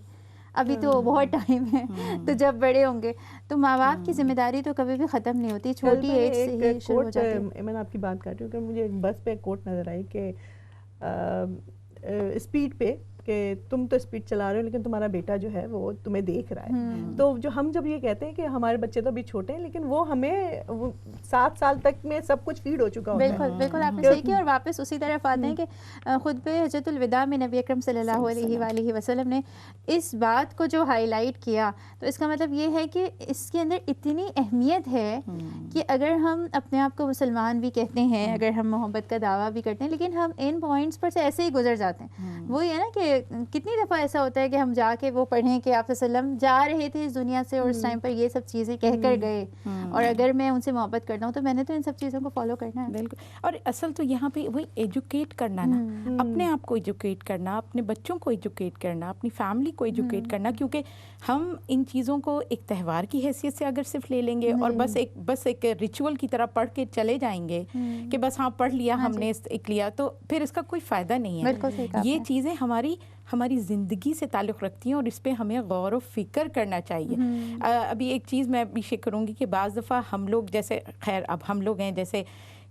ابھی تو بہت ٹائم ہے, تو جب بڑے ہوں گے تو ماں باپ کی ذمہ داری تو کبھی بھی ختم نہیں ہوتی, چھوٹی ایج سے ہی شروع ہو جاتی ہے. میں آپ کی بات کر رہی ہوں کہ مجھے بس پہ ایک کوٹ نظر آئی کہ اسپیڈ پہ کہ تم تو اسپیڈ چلا رہے ہو لیکن تمہارا بیٹا جو ہے وہ تمہیں دیکھ رہا ہے. تو جو ہم جب یہ کہتے ہیں کہ ہمارے بچے تو ابھی چھوٹے ہیں, لیکن وہ ہمیں 7 سال تک میں سب کچھ فیڈ ہو چکا ہوتا ہے. بالکل بالکل آپ نے صحیح کیا, اور واپس اسی طرف آتے ہیں کہ خطبہ حجۃ الوداع میں نبی اکرم صلی اللہ علیہ وآلہ وسلم نے اس بات کو جو ہائی لائٹ کیا, تو اس کا مطلب یہ ہے کہ اس کے اندر اتنی اہمیت ہے کہ اگر ہم اپنے آپ کو مسلمان بھی کہتے ہیں, اگر ہم محبت کا دعویٰ بھی کرتے ہیں, لیکن ہم ان پوائنٹس پر سے ایسے ہی گزر جاتے ہیں. وہی ہے نا کہ کتنی دفعہ ایسا ہوتا ہے کہ ہم جا کے وہ پڑھیں کہ آپ صلی اللہ علیہ وسلم جا رہے تھے اس دنیا سے اور اس ٹائم پر یہ سب چیزیں کہہ کر گئے, اور اگر میں ان سے محبت کرتا ہوں تو میں نے تو ان سب چیزوں کو فالو کرنا ہے. بالکل, اور اصل تو یہاں پہ وہی ایجوکیٹ کرنا نا, اپنے آپ کو ایجوکیٹ کرنا, اپنے بچوں کو ایجوکیٹ کرنا, اپنی فیملی کو ایجوکیٹ کرنا, کیونکہ ہم ان چیزوں کو ایک تہوار کی حیثیت سے اگر صرف لے لیں گے اور بس ایک ریچول کی طرح پڑھ کے چلے جائیں گے کہ بس ہاں پڑھ لیا ہم نے ایک لیا, تو پھر اس کا کوئی فائدہ نہیں ہے. یہ چیزیں ہماری زندگی سے تعلق رکھتی ہیں اور اس پہ ہمیں غور و فکر کرنا چاہیے. ابھی ایک چیز میں بھی شیئر کروں گی کہ بعض دفعہ ہم لوگ جیسے, خیر اب ہم لوگ ہیں جیسے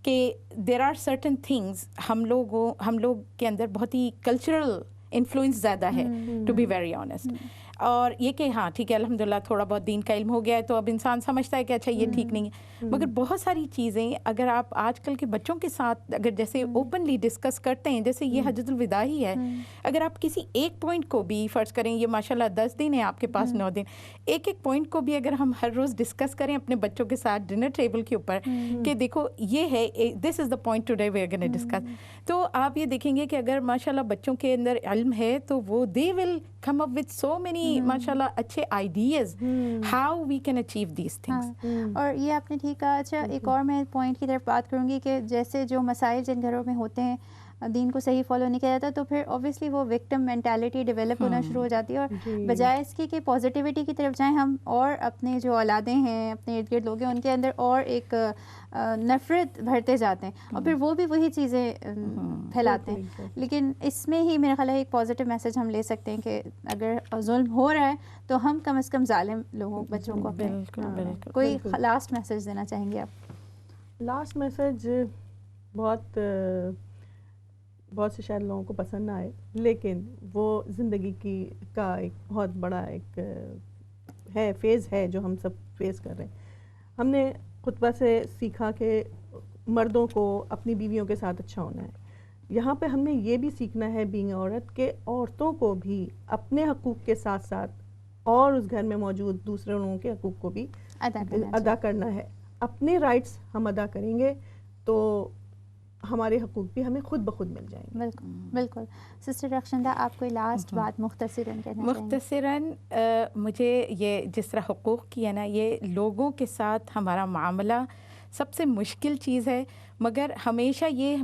کہ دیر آر سرٹن تھنگز, ہم لوگ کے اندر بہت ہی کلچرل انفلوئنس زیادہ ہے, ٹو بی ویری آنیسٹ. اور یہ کہ ہاں ٹھیک ہے الحمدللہ تھوڑا بہت دین کا علم ہو گیا ہے تو اب انسان سمجھتا ہے کہ اچھا یہ ٹھیک نہیں ہے، مگر بہت ساری چیزیں اگر آپ آج کل کے بچوں کے ساتھ اگر جیسے اوپنلی ڈسکس کرتے ہیں، جیسے یہ حجۃ الوداع ہی ہے، اگر آپ کسی ایک پوائنٹ کو بھی فرض کریں، یہ ماشاءاللہ 10 دن ہے آپ کے پاس 9 دن، ایک ایک پوائنٹ کو بھی اگر ہم ہر روز ڈسکس کریں اپنے بچوں کے ساتھ ڈنر ٹیبل کے اوپر کہ دیکھو یہ ہے this is the point today we are gonna discuss, تو آپ یہ دیکھیں گے کہ اگر ماشاءاللہ بچوں کے اندر علم ہے تو وہ دے ول come up with so many ماشاءاللہ اچھے ideas how we can achieve these things. اور یہ آپ نے ٹھیک کہا. اچھا ایک اور میں پوائنٹ کی طرف بات کروں گی کہ جیسے جو مسائل جن گھروں میں ہوتے ہیں دین کو صحیح فالو نہیں کیا جاتا تو پھر اوبیسلی وہ وکٹم مینٹیلٹی ڈیولپ ہونا شروع ہو جاتی ہے، اور بجائے اس کی کہ پازیٹیوٹی کی طرف جائیں ہم اور اپنے جو اولادیں ہیں اپنے ارد گرد لوگ ہیں ان کے اندر اور ایک نفرت بھرتے جاتے ہیں اور پھر وہ بھی وہی چیزیں پھیلاتے ہیں. لیکن اس میں ہی میرا خیال ہے ایک پازیٹیو میسج ہم لے سکتے ہیں کہ اگر ظلم ہو رہا ہے تو ہم کم از کم ظالم لوگوں بچوں کو کوئی لاسٹ میسج دینا چاہیں گے آپ؟ لاسٹ میسج بہت سے شاید لوگوں کو پسند نہ آئے، لیکن وہ زندگی کا ایک بہت بڑا ایک فیز ہے جو ہم سب فیس کر رہے ہیں. ہم نے خطبہ سے سیکھا کہ مردوں کو اپنی بیویوں کے ساتھ اچھا ہونا ہے. یہاں پہ ہم نے یہ بھی سیکھنا ہے بینگ عورت کہ عورتوں کو بھی اپنے حقوق کے ساتھ ساتھ اور اس گھر میں موجود دوسرے لوگوں کے حقوق کو بھی ادا کرنا ہے. اپنے رائٹس ہم ادا کریں گے تو ہمارے حقوق بھی ہمیں خود بخود مل جائیں گے. بالکل بالکل. سسٹر رخشندہ آپ کوئی لاسٹ بات مختصراً کہنا چاہیں گے؟ مختصراً مجھے یہ جس طرح حقوق کی ہے نا، یہ لوگوں کے ساتھ ہمارا معاملہ سب سے مشکل چیز ہے، مگر ہمیشہ یہ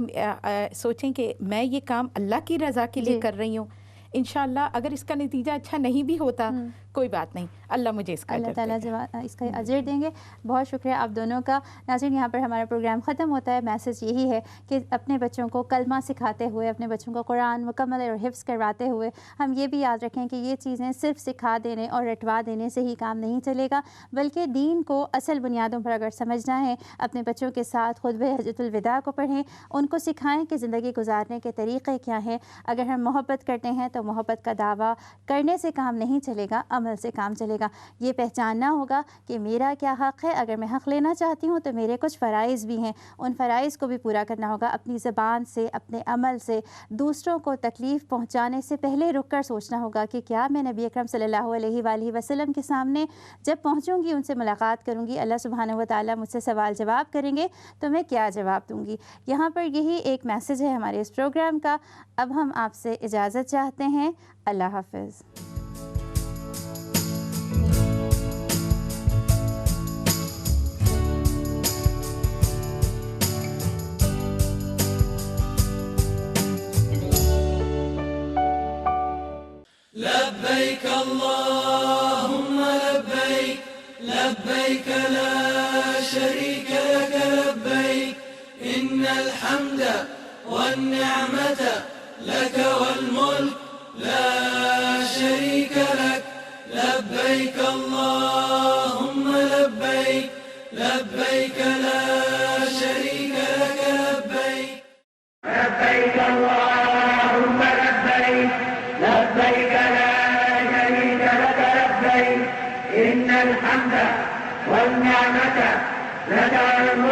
سوچیں کہ میں یہ کام اللہ کی رضا کے لیے کر رہی ہوں. انشاءاللہ اگر اس کا نتیجہ اچھا نہیں بھی ہوتا کوئی بات نہیں، اللہ مجھے اس کا اللہ تعالیٰ اس کا اجر دیں گے. بہت شکریہ آپ دونوں کا. ناظرین یہاں پر ہمارا پروگرام ختم ہوتا ہے. میسج یہی ہے کہ اپنے بچوں کو کلمہ سکھاتے ہوئے، اپنے بچوں کو قرآن مکمل اور حفظ کرواتے ہوئے ہم یہ بھی یاد رکھیں کہ یہ چیزیں صرف سکھا دینے اور رٹوا دینے سے ہی کام نہیں چلے گا، بلکہ دین کو اصل بنیادوں پر اگر سمجھنا ہے اپنے بچوں کے ساتھ خطبہ حجۃ الوداع کو پڑھیں، ان کو سکھائیں کہ زندگی گزارنے کے طریقے کیا ہیں. اگر ہم محبت کرتے ہیں تو محبت کا دعویٰ کرنے سے کام نہیں چلے گا، عمل سے کام چلے گا. یہ پہچاننا ہوگا کہ میرا کیا حق ہے، اگر میں حق لینا چاہتی ہوں تو میرے کچھ فرائض بھی ہیں، ان فرائض کو بھی پورا کرنا ہوگا. اپنی زبان سے، اپنے عمل سے دوسروں کو تکلیف پہنچانے سے پہلے رک کر سوچنا ہوگا کہ کیا میں نبی اکرم صلی اللہ علیہ وآلہ وسلم کے سامنے جب پہنچوں گی، ان سے ملاقات کروں گی، اللہ سبحانہ و تعالیٰ مجھ سے سوال جواب کریں گے تو میں کیا جواب دوں گی. یہاں پر یہی ایک میسج ہے ہمارے اس پروگرام کا. اب ہم آپ سے اجازت چاہتے ہیں. اللہ حافظ. لبيك اللهم لبيك لبيك لا شريك لك لبيك إن الحمد والنعمة لك والملك لا شريك لك لبيك اللهم لبيك لبيك لا شريك لك لبيك لبيك اللهم لبيك لبيك لا شريك لك لبيك إن الحمد والنعمة لك والملك